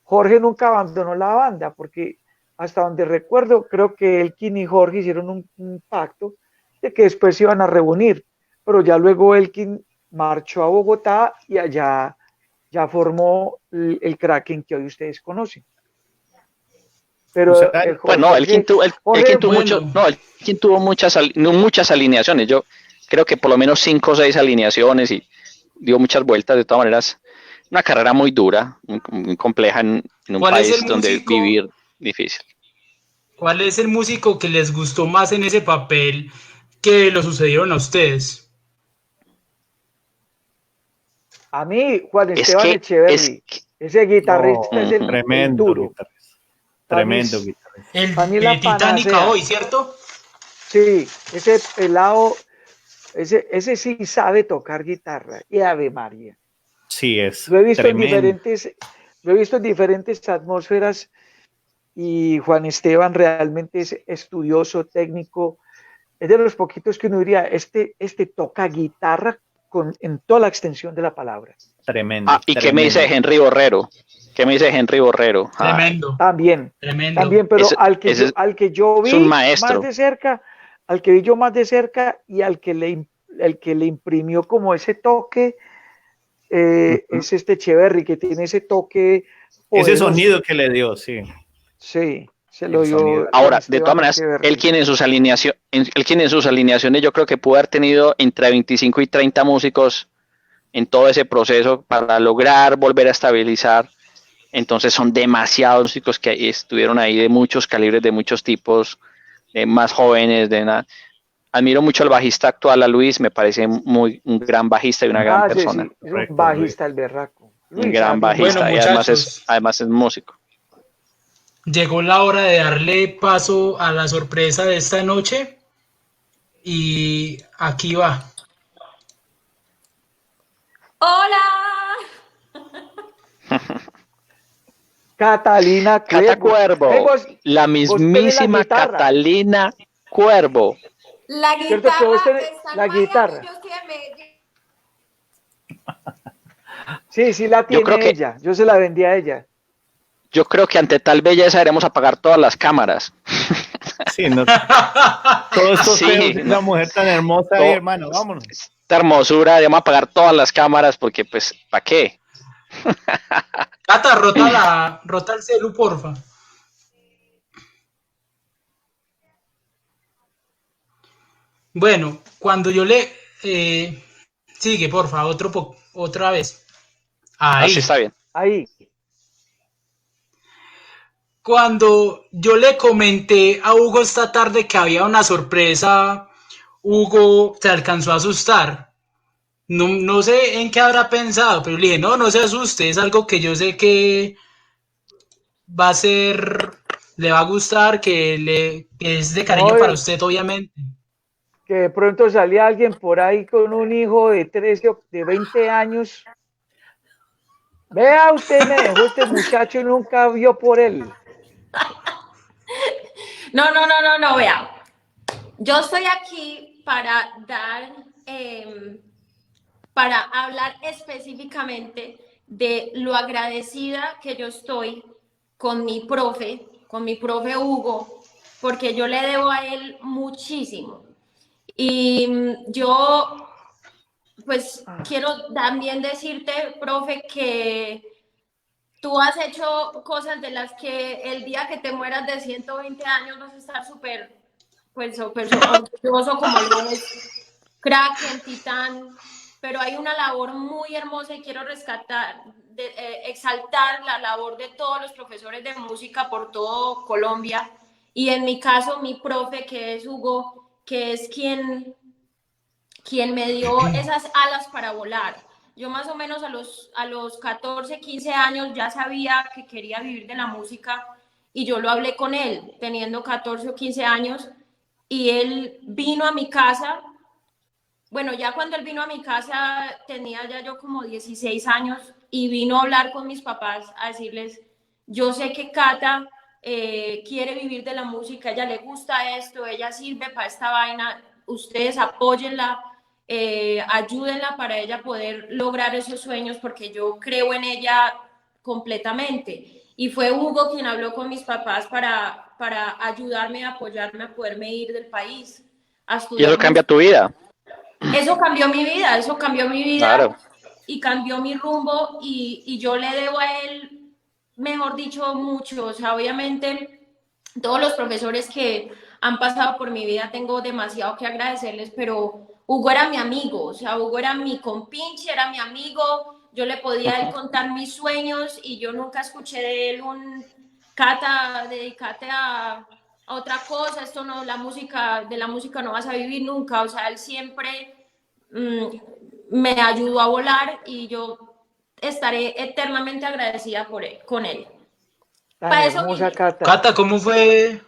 Jorge nunca abandonó la banda, porque hasta donde recuerdo, creo que Elkin y Jorge hicieron un pacto de que después se iban a reunir, pero ya luego Elkin marchó a Bogotá y allá ya formó el Kraken que hoy ustedes conocen. O sea, Pero Pues no, Jorge, Bueno, Elkin tuvo muchas alineaciones. Yo creo que por lo menos 5 o 6 alineaciones y dio muchas vueltas. De todas maneras, una carrera muy dura, muy compleja en un ¿cuál es país el donde músico? vivir difícil. ¿Cuál es el músico que les gustó más en ese papel que lo sucedieron a ustedes? a mí, Juan Es Esteban que, es Echeverry, que, ese no, guitarrista es el tremendo duro. guitarrista. Para mí, Tremendo guitarrista. El para mí de la Titánica panacea. hoy, ¿cierto? Sí, ese pelado, ese sí sabe tocar guitarra. Y Ave María. Sí, es Lo he visto en tremendo. diferentes atmósferas y Juan Esteban realmente es estudioso, técnico. Es de los poquitos que uno diría, este toca guitarra en toda la extensión de la palabra. Tremendo, ¿y qué me dice tremendo. Henry Borrero? ¿Qué me dice Henry Borrero? Tremendo, También, tremendo. pero Ese, ese al que yo es un vi más maestro. de cerca, al que vi yo más de cerca y el que le imprimió como ese toque, es este Echeverry, que tiene ese toque Ese poderoso. sonido que le dio, sí. Sí, se lo El dio sonido. Juan Ahora, de todas Esteban maneras, Echeverry. él quien en sus alineaciones yo creo que pudo haber tenido entre 25 y 30 músicos en todo ese proceso para lograr volver a estabilizar. Entonces son demasiados músicos que estuvieron ahí de muchos calibres, de muchos tipos, más jóvenes, admiro mucho al bajista actual, a Luis, me parece un gran bajista y una gran Sí, persona. sí, es un Correcto, bajista el berraco. Un Luis gran sabe Bueno, bajista y muchachos, además es músico. llegó la hora de darle paso a la sorpresa de esta noche y aquí va. ¡Hola! Catalina Cata Cuervo, vos la tenés la mismísima guitarra, Catalina Cuervo. La ¿cierto que vos guitarra tenés está en la Miami, guitarra? yo estoy en Medellín. Sí, la Yo creo tiene que, ella, yo se la vendí a ella. yo creo que ante tal belleza deberemos apagar todas las cámaras. Sí, no, todo esto Sí, feo, no. una mujer tan hermosa ahí, hermano, vámonos. Esta hermosura, debemos apagar todas las cámaras porque, pues, ¿para qué? Cata, rota el celu, porfa. Bueno, cuando yo le... sigue, porfa, otra vez. Así Ahí. está bien. Ahí. Cuando yo le comenté a Hugo esta tarde que había una sorpresa, Hugo se alcanzó a asustar. No, no sé en qué habrá pensado, pero le dije, no, no se asuste, es algo que yo sé que va a ser, le va a gustar, que es de No, cariño para usted, obviamente. que de pronto salía alguien por ahí con un hijo de 13 o de 20 años. Vea, usted me dejó este muchacho y nunca vio por él. No, vea. Yo estoy aquí para hablar específicamente de lo agradecida que yo estoy con mi profe Hugo, porque yo le debo a él muchísimo. Y yo, pues, quiero también decirte, profe, que tú has hecho cosas de las que el día que te mueras de 120 años vas a estar súper, pues, orgulloso como lo es Kraken, Titán, pero hay una labor muy hermosa y quiero exaltar la labor de todos los profesores de música por todo Colombia y en mi caso mi profe que es Hugo, que es quien me dio esas alas para volar. Yo más o menos a los 14, 15 años ya sabía que quería vivir de la música y yo lo hablé con él teniendo 14 o 15 años y él vino a mi casa. Bueno, ya cuando él vino a mi casa tenía ya yo como 16 años y vino a hablar con mis papás a decirles, yo sé que Cata quiere vivir de la música, ella le gusta esto, ella sirve para esta vaina, ustedes apóyenla, ayúdenla para ella poder lograr esos sueños porque yo creo en ella completamente. Y fue Hugo quien habló con mis papás para ayudarme, apoyarme a poderme ir del país a Y eso estudiar cambia música. tu vida. Eso cambió mi vida Claro. y cambió mi rumbo y yo le debo a él, mejor dicho, mucho. O sea, obviamente todos los profesores que han pasado por mi vida tengo demasiado que agradecerles, pero Hugo era mi amigo, o sea, Hugo era mi compinche, era mi amigo, yo le podía a él contar mis sueños y yo nunca escuché de él un Cata, dedícate a otra cosa, esto no, de la música no vas a vivir nunca, o sea, él siempre me ayudó a volar y yo estaré eternamente agradecida con él. Tan Para eso hermosa vine. Cata. Cata,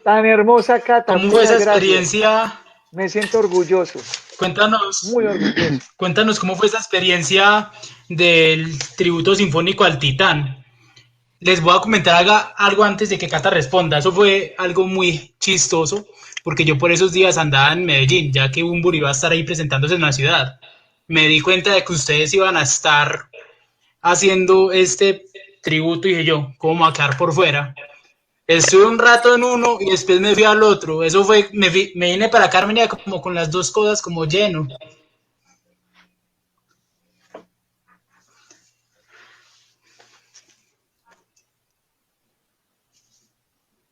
Tan hermosa Cata. cómo fue esa Muchas gracias. experiencia? Me siento orgulloso. Cuéntanos, Muy orgulloso. cuéntanos cómo fue esa experiencia del tributo sinfónico al Titán. Les voy a comentar algo antes de que Cata responda. Eso fue algo muy chistoso, porque yo por esos días andaba en Medellín, ya que Bumburi iba a estar ahí presentándose en la ciudad. Me di cuenta de que ustedes iban a estar haciendo este tributo y dije yo, ¿cómo me voy a quedar por fuera? Estuve un rato en uno y después me fui al otro. Eso fue, me vine para acá, venía como con las dos cosas como lleno.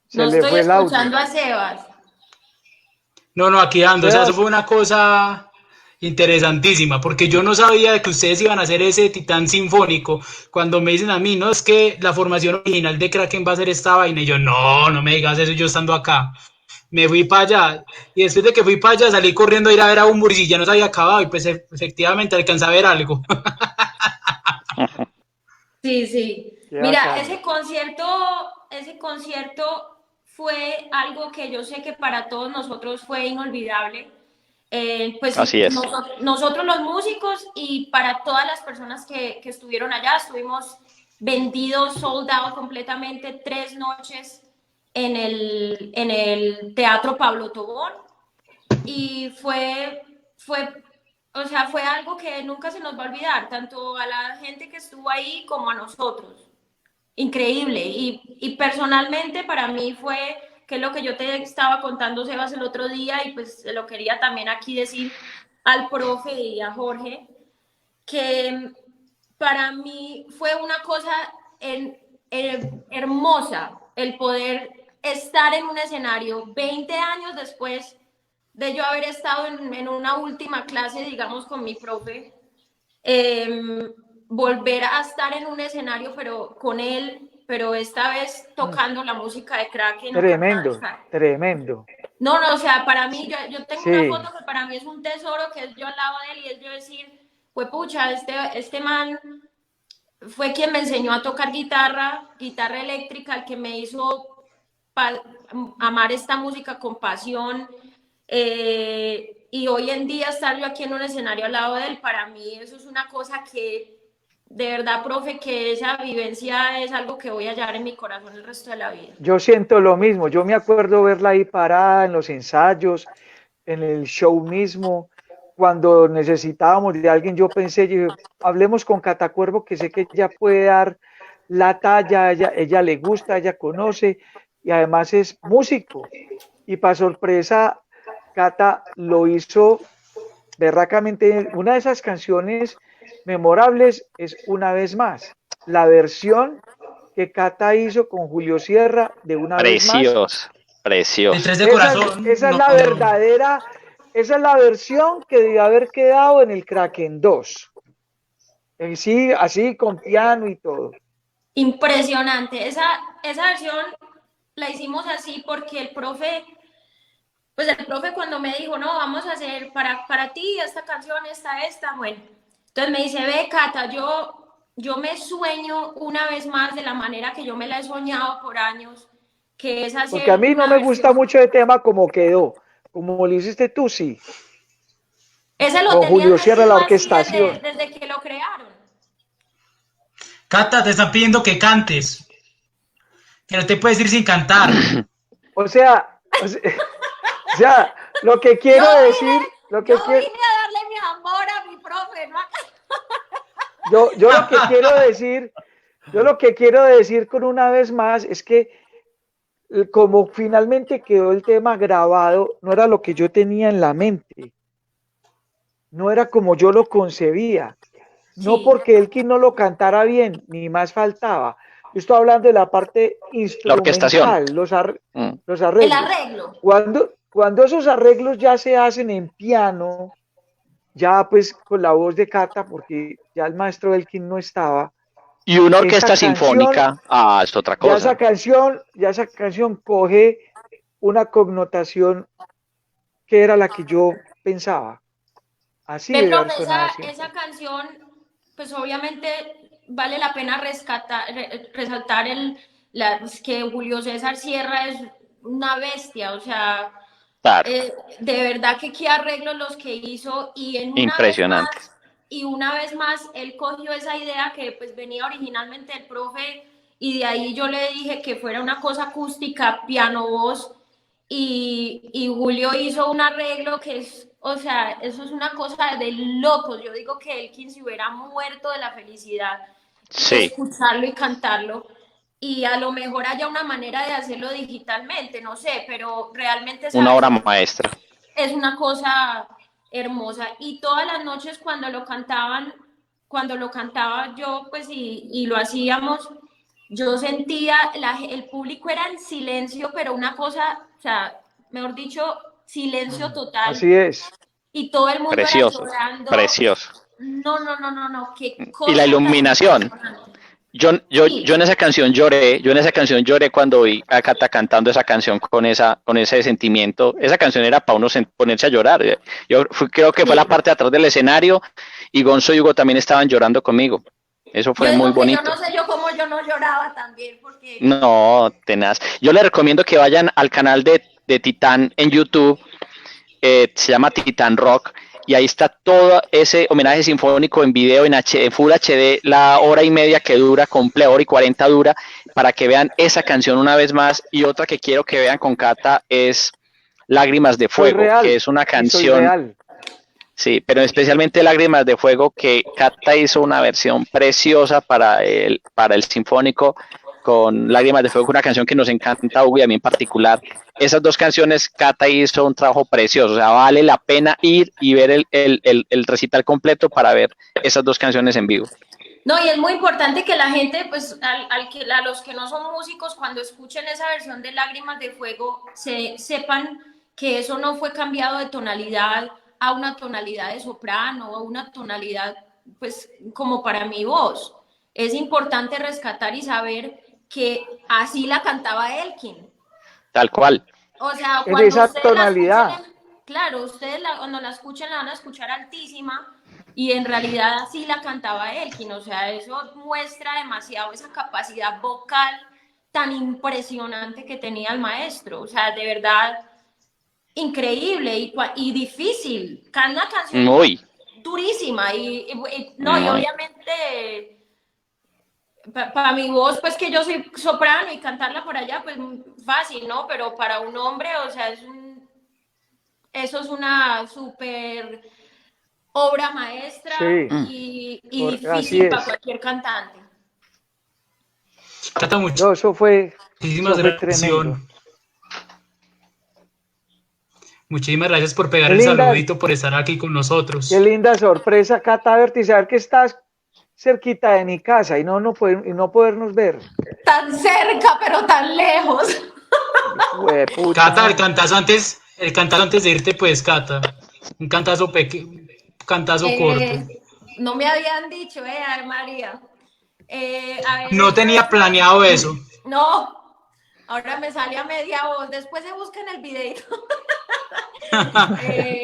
Se No le estoy fue el audio. escuchando a Sebas. No, no, aquí dando, o sea, eso Sebas, fue una cosa interesantísima, porque yo no sabía de que ustedes iban a hacer ese Titán Sinfónico. Cuando me dicen a mí, no, es que la formación original de Kraken va a ser esta vaina, y yo, no, no me digas eso yo estando acá. Me fui para allá, y después de que fui para allá salí corriendo a ir a ver a un y ya no se había acabado, y pues efectivamente alcanzé a ver algo. Sí, sí. qué Mira, bacano. ese concierto fue algo que yo sé que para todos nosotros fue inolvidable. Pues Así es. nosotros los músicos y para todas las personas que estuvieron allá, estuvimos vendidos, sold out completamente 3 noches en el Teatro Pablo Tobón y o sea, fue algo que nunca se nos va a olvidar, tanto a la gente que estuvo ahí como a nosotros. Increíble. Y personalmente para mí fue, que es lo que yo te estaba contando, Sebas, el otro día, y pues se lo quería también aquí decir al profe y a Jorge, que para mí fue una cosa hermosa el poder estar en un escenario 20 años después de yo haber estado en una última clase, digamos, con mi profe, volver a estar en un escenario, pero con él, pero esta vez tocando la música de Kraken. Tremendo, tremendo. No, o sea, para mí, yo tengo una Sí. foto que para mí es un tesoro, que es yo al lado de él y es yo decir, pues pucha, este man fue quien me enseñó a tocar guitarra eléctrica, el que me hizo amar esta música con pasión. Y hoy en día estar yo aquí en un escenario al lado de él, para mí eso es una cosa que, de verdad, profe, que esa vivencia es algo que voy a llevar en mi corazón el resto de la vida. Yo siento lo mismo, yo me acuerdo verla ahí parada en los ensayos, en el show mismo, cuando necesitábamos de alguien, yo pensé, hablemos con Catacuervo, que sé que ella puede dar la talla, ella le gusta, ella conoce, y además es músico. Y para sorpresa, Cata lo hizo berracamente. Una de esas canciones memorables es Una vez más, la versión que Cata hizo con Julio Sierra de Una vez más. Precioso. De Tres de Corazón. Esa es la verdadera, esa es la versión que debió haber quedado en el Kraken 2. Sí, así con piano y todo. Impresionante. Esa versión la hicimos así porque el profe cuando me dijo, no, vamos a hacer para ti esta canción, esta, bueno. Entonces me dice, ve, Cata, yo me sueño una vez más de la manera que yo me la he soñado por años, que es hacer. Porque a mí no me gusta mucho el tema como quedó, como lo hiciste tú, sí. Ese lo con Julio Sierra, la orquestación. desde que lo crearon. Cata, te están pidiendo que cantes, que no te puedes ir sin cantar. O sea, lo que quiero decir, lo que yo vine a darle mi amor a mi profe, ¿no? Yo lo que quiero decir con Una vez más es que como finalmente quedó el tema grabado, no era lo que yo tenía en la mente, no era como yo lo concebía, no Sí. porque Elkin no lo cantara bien, ni más faltaba. Yo estoy hablando de la parte instrumental, los arreglos. El arreglo. Cuando esos arreglos ya se hacen en piano, ya pues con la voz de Cata, porque ya el maestro Elkin no estaba. Y una orquesta sinfónica, es otra cosa. Ya esa canción coge una connotación que era la que yo pensaba. Así de haber sonado esa canción, pues obviamente vale la pena resaltar que Julio César Sierra es una bestia, o sea, claro. De verdad que qué arreglos los que hizo y impresionante. Una vez más él cogió esa idea que pues venía originalmente del profe y de ahí yo le dije que fuera una cosa acústica, piano, voz y Julio hizo un arreglo que es, o sea, eso es una cosa de locos. Yo digo que Elkin se hubiera muerto de la felicidad de escucharlo y cantarlo. Y a lo mejor haya una manera de hacerlo digitalmente, no sé, pero realmente una obra maestra. Es una cosa hermosa. Y todas las noches cuando lo cantaba yo, pues, y lo hacíamos, yo sentía, el público era en silencio, pero una cosa, o sea, mejor dicho, silencio total. Así es. Y todo el mundo precioso, era llorando. Precioso. No, qué cosa. Y la iluminación. Yo en esa canción lloré cuando vi a Cata cantando esa canción con ese sentimiento. Esa canción era para uno ponerse a llorar. Creo que fue la parte de atrás del escenario y Gonzo y Hugo también estaban llorando conmigo. Eso fue muy bonito. Yo no sé cómo yo no lloraba también. Porque... No, tenaz. Yo les recomiendo que vayan al canal de Titán en YouTube. Se llama Titán Rock. Y ahí está todo ese homenaje sinfónico en video, en Full HD, la hora y media que dura, completa, hora y 40 dura, para que vean esa canción una vez más. Y otra que quiero que vean con Cata es Lágrimas de Fuego, que es una canción... Sí, pero especialmente Lágrimas de Fuego, que Cata hizo una versión preciosa para el sinfónico, con Lágrimas de Fuego, una canción que nos encanta, Hugo, y a mí en particular. Esas dos canciones, Cata hizo un trabajo precioso, o sea, vale la pena ir y ver el recital completo para ver esas dos canciones en vivo. No, y es muy importante que la gente, pues, a los que no son músicos, cuando escuchen esa versión de Lágrimas de Fuego, sepan que eso no fue cambiado de tonalidad a una tonalidad de soprano o a una tonalidad, pues, como para mi voz. Es importante rescatar y saber que así la cantaba Elkin. Tal cual. O sea, En cuando esa ustedes tonalidad. la escuchen, claro, ustedes cuando la escuchen la van a escuchar altísima y en realidad así la cantaba Elkin. O sea, eso muestra demasiado esa capacidad vocal tan impresionante que tenía el maestro. O sea, de verdad, increíble y difícil. Una canción Muy. durísima y obviamente para mi voz, pues que yo soy soprano y cantarla por allá, pues fácil, ¿no? Pero para un hombre, o sea, eso es una súper obra maestra y difícil para cualquier cantante. Cata, No, eso fue tremendo. Muchísimas gracias por pegar Qué el linda, saludito, por estar aquí con nosotros. Qué linda sorpresa, Cata, verte y saber que estás cerquita de mi casa y no podernos ver. Tan cerca, pero tan lejos. Cata, el cantazo antes de irte, pues, Cata. Un cantazo corto. No me habían dicho, ay, María. A ver, no tenía planeado eso. No, ahora me sale a media voz. Después se busca en el videito.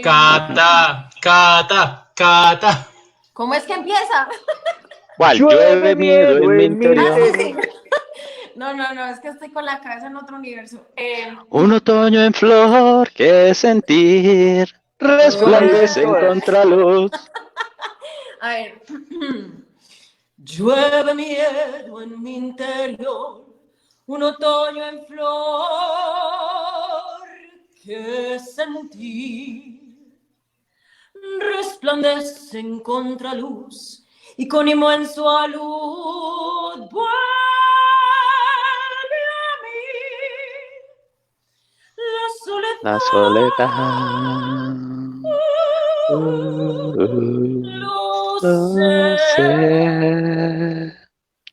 Cata. ¿Cómo es que empieza? ¿Cuál? Llueve miedo en mi interior. Sí. No, es que estoy con la cabeza en otro universo. Un otoño en flor, que sentir, resplandece en contraluz. A ver. Llueve miedo en mi interior, un otoño en flor, que sentir, resplandece en contraluz y con inmensa luz vuelve a mí la soledad. Lo sé.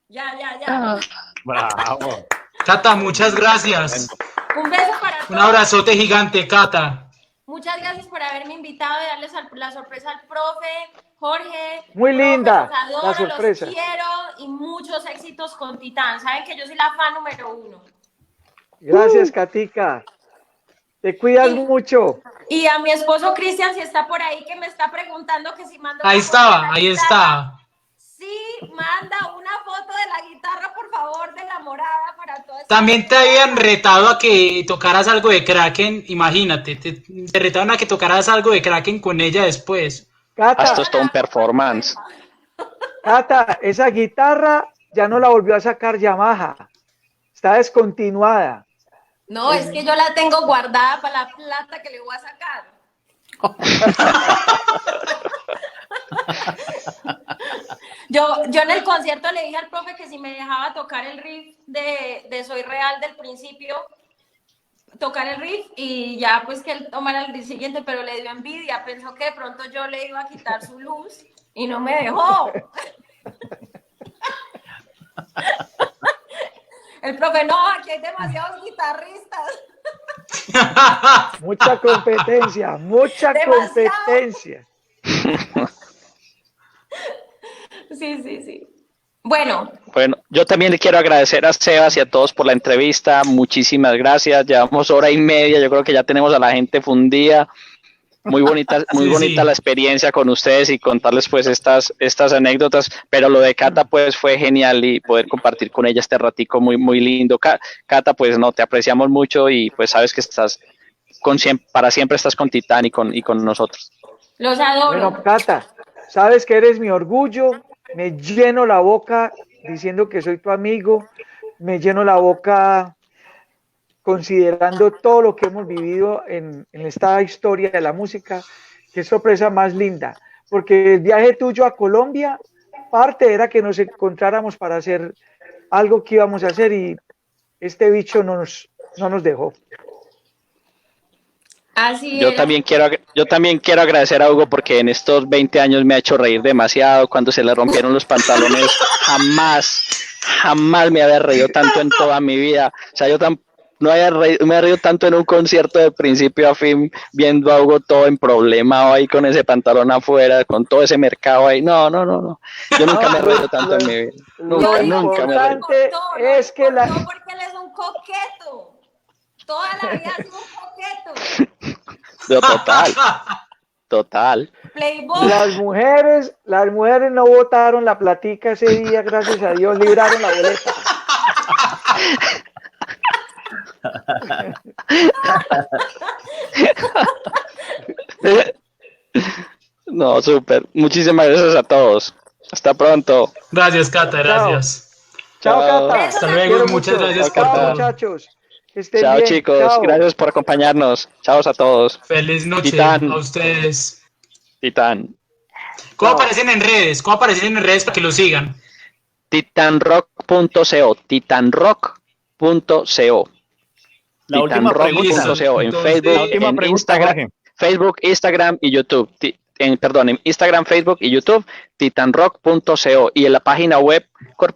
Ya. Bravo. Cata, muchas gracias. Un beso para todos. Un abrazote gigante, Cata. Muchas gracias por haberme invitado y darles la sorpresa al profe, Jorge. Muy linda los adoro, la sorpresa. Los quiero y muchos éxitos con Titán. Saben que yo soy la fan número 1. Gracias, Katica. Te cuidas mucho. Y a mi esposo Cristian, si está por ahí, que me está preguntando que si mando. Ahí está. Sí, manda una foto de la guitarra, por favor, de la morada para todos. También te habían retado a que tocaras algo de Kraken, imagínate, te retaron a que tocaras algo de Kraken con ella después. Cata, Esto es todo un performance. Cata, esa guitarra ya no la volvió a sacar Yamaha. Está descontinuada. No, es que yo la tengo guardada para la plata que le voy a sacar. Yo en el concierto le dije al profe que si me dejaba tocar el riff de Soy Real del principio, tocar el riff y ya pues que él tomara el siguiente, pero le dio envidia, pensó que de pronto yo le iba a quitar su luz y no me dejó. El profe, no, aquí hay demasiados guitarristas. Mucha competencia. Sí. Bueno, yo también le quiero agradecer a Sebas y a todos por la entrevista. Muchísimas gracias. Llevamos hora y media. Yo creo que ya tenemos a la gente fundida. Muy bonita la experiencia con ustedes y contarles pues estas anécdotas, pero lo de Cata pues fue genial y poder compartir con ella este ratico muy lindo. Cata, pues no, te apreciamos mucho y pues sabes que estás para siempre estás con Titán y con nosotros. Los adoro. Bueno, Cata, sabes que eres mi orgullo, me lleno la boca diciendo que soy tu amigo, me lleno la boca considerando todo lo que hemos vivido en esta historia de la música. Qué sorpresa más linda, porque el viaje tuyo a Colombia, parte era que nos encontráramos para hacer algo que íbamos a hacer y este bicho no nos dejó. Así yo también quiero agradecer a Hugo porque en estos 20 años me ha hecho reír demasiado. Cuando se le rompieron los pantalones, jamás me había reído tanto en toda mi vida. O sea, me he reído tanto en un concierto de principio a fin, viendo a Hugo todo en problema ahí con ese pantalón afuera, con todo ese mercado ahí. No. Yo nunca me he reído tanto en mi vida. Lo Nunca me he reído. importante es que No, porque él es un coqueto. Toda la vida ha sido un coqueto. No, total. Playboy. las mujeres no botaron la platica ese día, gracias a Dios, libraron la boleta. No, súper. Muchísimas gracias a todos. Hasta pronto. Gracias, Cata, gracias. Chao, Chao. Cata. Hasta Te luego, quiero muchas mucho. gracias por Chao, todo. muchachos. Que estén Chao, bien. chicos. Chao. Gracias por acompañarnos. Chao a todos. Feliz noche Titán. a ustedes. Titán. ¿Cómo Chao. aparecen en redes? ¿Cómo aparecen en redes para que lo sigan? Titanrock.co. Titanrock.co. La última pregunta. Titanrock.co. En Entonces, Facebook, La última en pregunta, Instagram, Jorge. Facebook, Instagram y YouTube. En Instagram, Facebook y YouTube, titanrock.co. Y en la página web,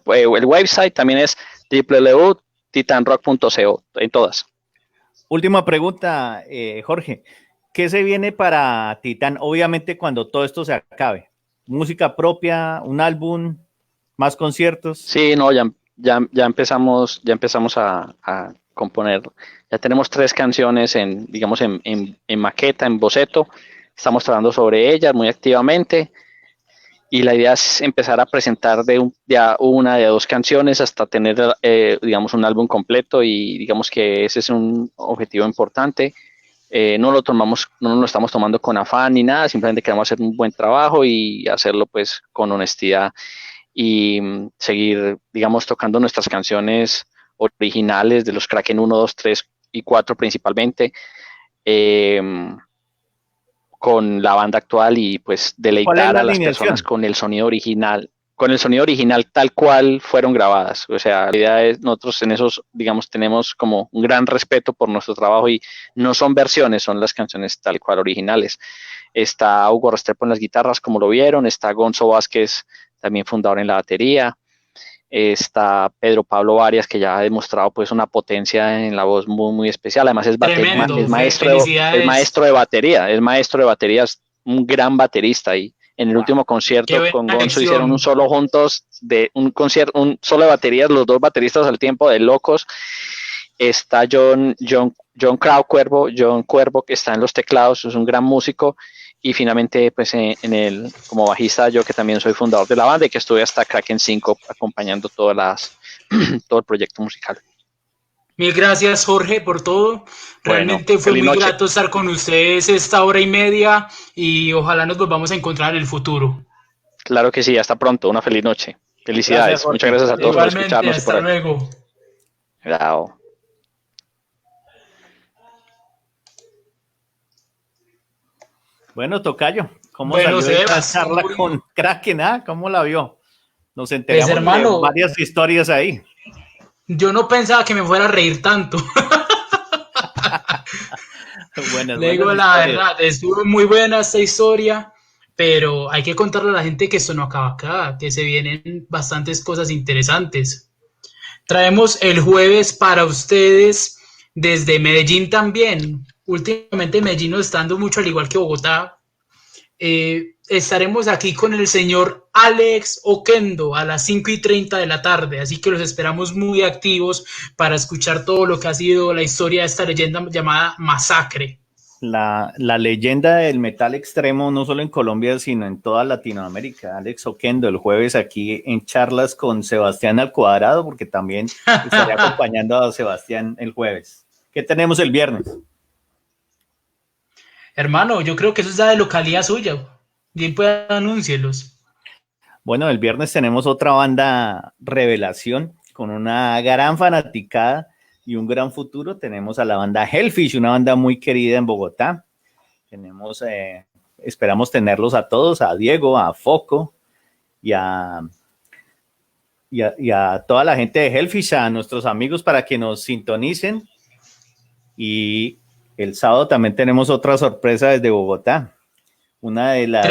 el website también es www.titanrock.co. En todas. Última pregunta, Jorge. ¿Qué se viene para Titán? Obviamente cuando todo esto se acabe. ¿Música propia, un álbum, más conciertos? Sí, no, ya empezamos a componer. Ya tenemos 3 canciones en maqueta, en boceto. Estamos trabajando sobre ellas muy activamente. Y la idea es empezar a presentar de 2 canciones hasta tener, un álbum completo. Y digamos que ese es un objetivo importante. No lo estamos tomando con afán ni nada, simplemente queremos hacer un buen trabajo y hacerlo pues con honestidad y seguir, tocando nuestras canciones originales de los Kraken 1, 2, 3 y 4 principalmente, con la banda actual y pues deleitar a las personas con el sonido original tal cual fueron grabadas. O sea, la idea es, nosotros en esos, tenemos como un gran respeto por nuestro trabajo y no son versiones, son las canciones tal cual originales. Está Hugo Restrepo en las guitarras, como lo vieron, está Gonzo Vázquez, también fundador en la batería, está Pedro Pablo Arias, que ya ha demostrado pues una potencia en la voz muy, muy especial. Además es maestro de batería, es un gran baterista y en el último concierto con Gonzo hicieron un solo juntos de un solo de baterías, los 2 bateristas al tiempo, de locos. Está John Cuervo, que está en los teclados, es un gran músico. Y finalmente, pues como bajista, yo que también soy fundador de la banda y que estuve hasta Kraken 5 acompañando todo el proyecto musical. Mil gracias, Jorge, por todo. Realmente fue muy grato estar con ustedes esta hora y media y ojalá nos volvamos a encontrar en el futuro. Claro que sí, hasta pronto, una feliz noche. Felicidades, muchas gracias a todos por escucharnos. Hasta luego. Chao. Bueno, tocayo, ¿cómo salió esta charla con Kraken? ¿Cómo la vio? Nos enteramos de varias historias ahí. Yo no pensaba que me fuera a reír tanto. Le digo la verdad, estuvo muy buena esta historia, pero hay que contarle a la gente que esto no acaba acá, que se vienen bastantes cosas interesantes. Traemos el jueves para ustedes desde Medellín también. Últimamente Medellín nos está dando mucho, al igual que Bogotá. Estaremos aquí con el señor Alex Oquendo a las 5:30 de la tarde, así que los esperamos muy activos para escuchar todo lo que ha sido la historia de esta leyenda llamada Masacre. La leyenda del metal extremo, no solo en Colombia, sino en toda Latinoamérica. Alex Oquendo, el jueves aquí en charlas con Sebastián al Cuadrado, porque también estaré acompañando a Sebastián el jueves. ¿Qué tenemos el viernes? Hermano, yo creo que eso es ya de localidad suya. Bien, pues anúncielos. Bueno, el viernes tenemos otra banda revelación con una gran fanaticada y un gran futuro. Tenemos a la banda Hellfish, una banda muy querida en Bogotá. Esperamos tenerlos a todos, a Diego, a Foco y a toda la gente de Hellfish, a nuestros amigos para que nos sintonicen. Y el sábado también tenemos otra sorpresa desde Bogotá. Una de las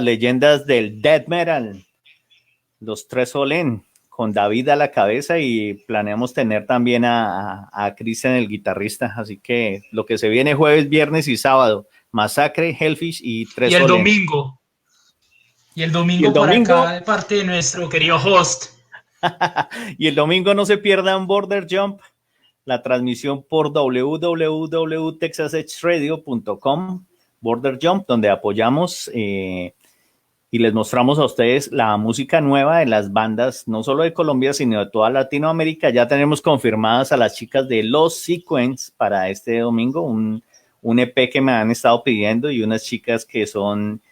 leyendas del death metal, los Tres Solén, con David a la cabeza y planeamos tener también a Cristian, el guitarrista. Así que lo que se viene jueves, viernes y sábado, Masacre, Hellfish y Tres Y el Soles. domingo. Y el domingo por acá de parte de nuestro querido host. Y el domingo no se pierdan Border Jump, la transmisión por www.texasedgeradio.com, Border Jump, donde apoyamos y les mostramos a ustedes la música nueva de las bandas, no solo de Colombia, sino de toda Latinoamérica. Ya tenemos confirmadas a las chicas de Los Sequence para este domingo, un EP que me han estado pidiendo y unas chicas que son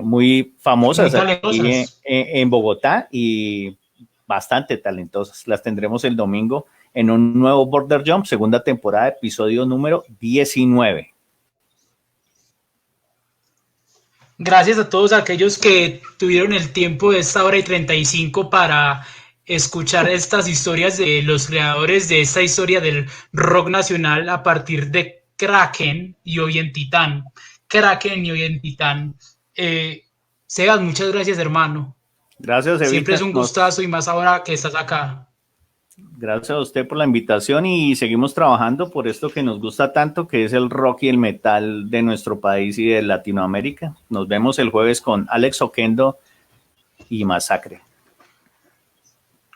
muy famosas aquí en Bogotá y bastante talentosas. Las tendremos el domingo en un nuevo Border Jump, segunda temporada, episodio número 19. Gracias a todos aquellos que tuvieron el tiempo de esta hora y 35 para escuchar estas historias de los creadores de esta historia del rock nacional a partir de Kraken y hoy en Titán. Kraken y hoy en Titán. Sebas, muchas gracias, hermano. Gracias, Evita. Siempre es un gustazo y más ahora que estás acá. Gracias a usted por la invitación y seguimos trabajando por esto que nos gusta tanto, que es el rock y el metal de nuestro país y de Latinoamérica. Nos vemos el jueves con Alex Oquendo y Masacre.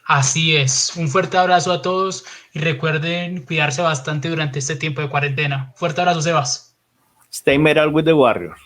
Así es. Un fuerte abrazo a todos y recuerden cuidarse bastante durante este tiempo de cuarentena. Fuerte abrazo, Sebas. Stay metal with the warrior.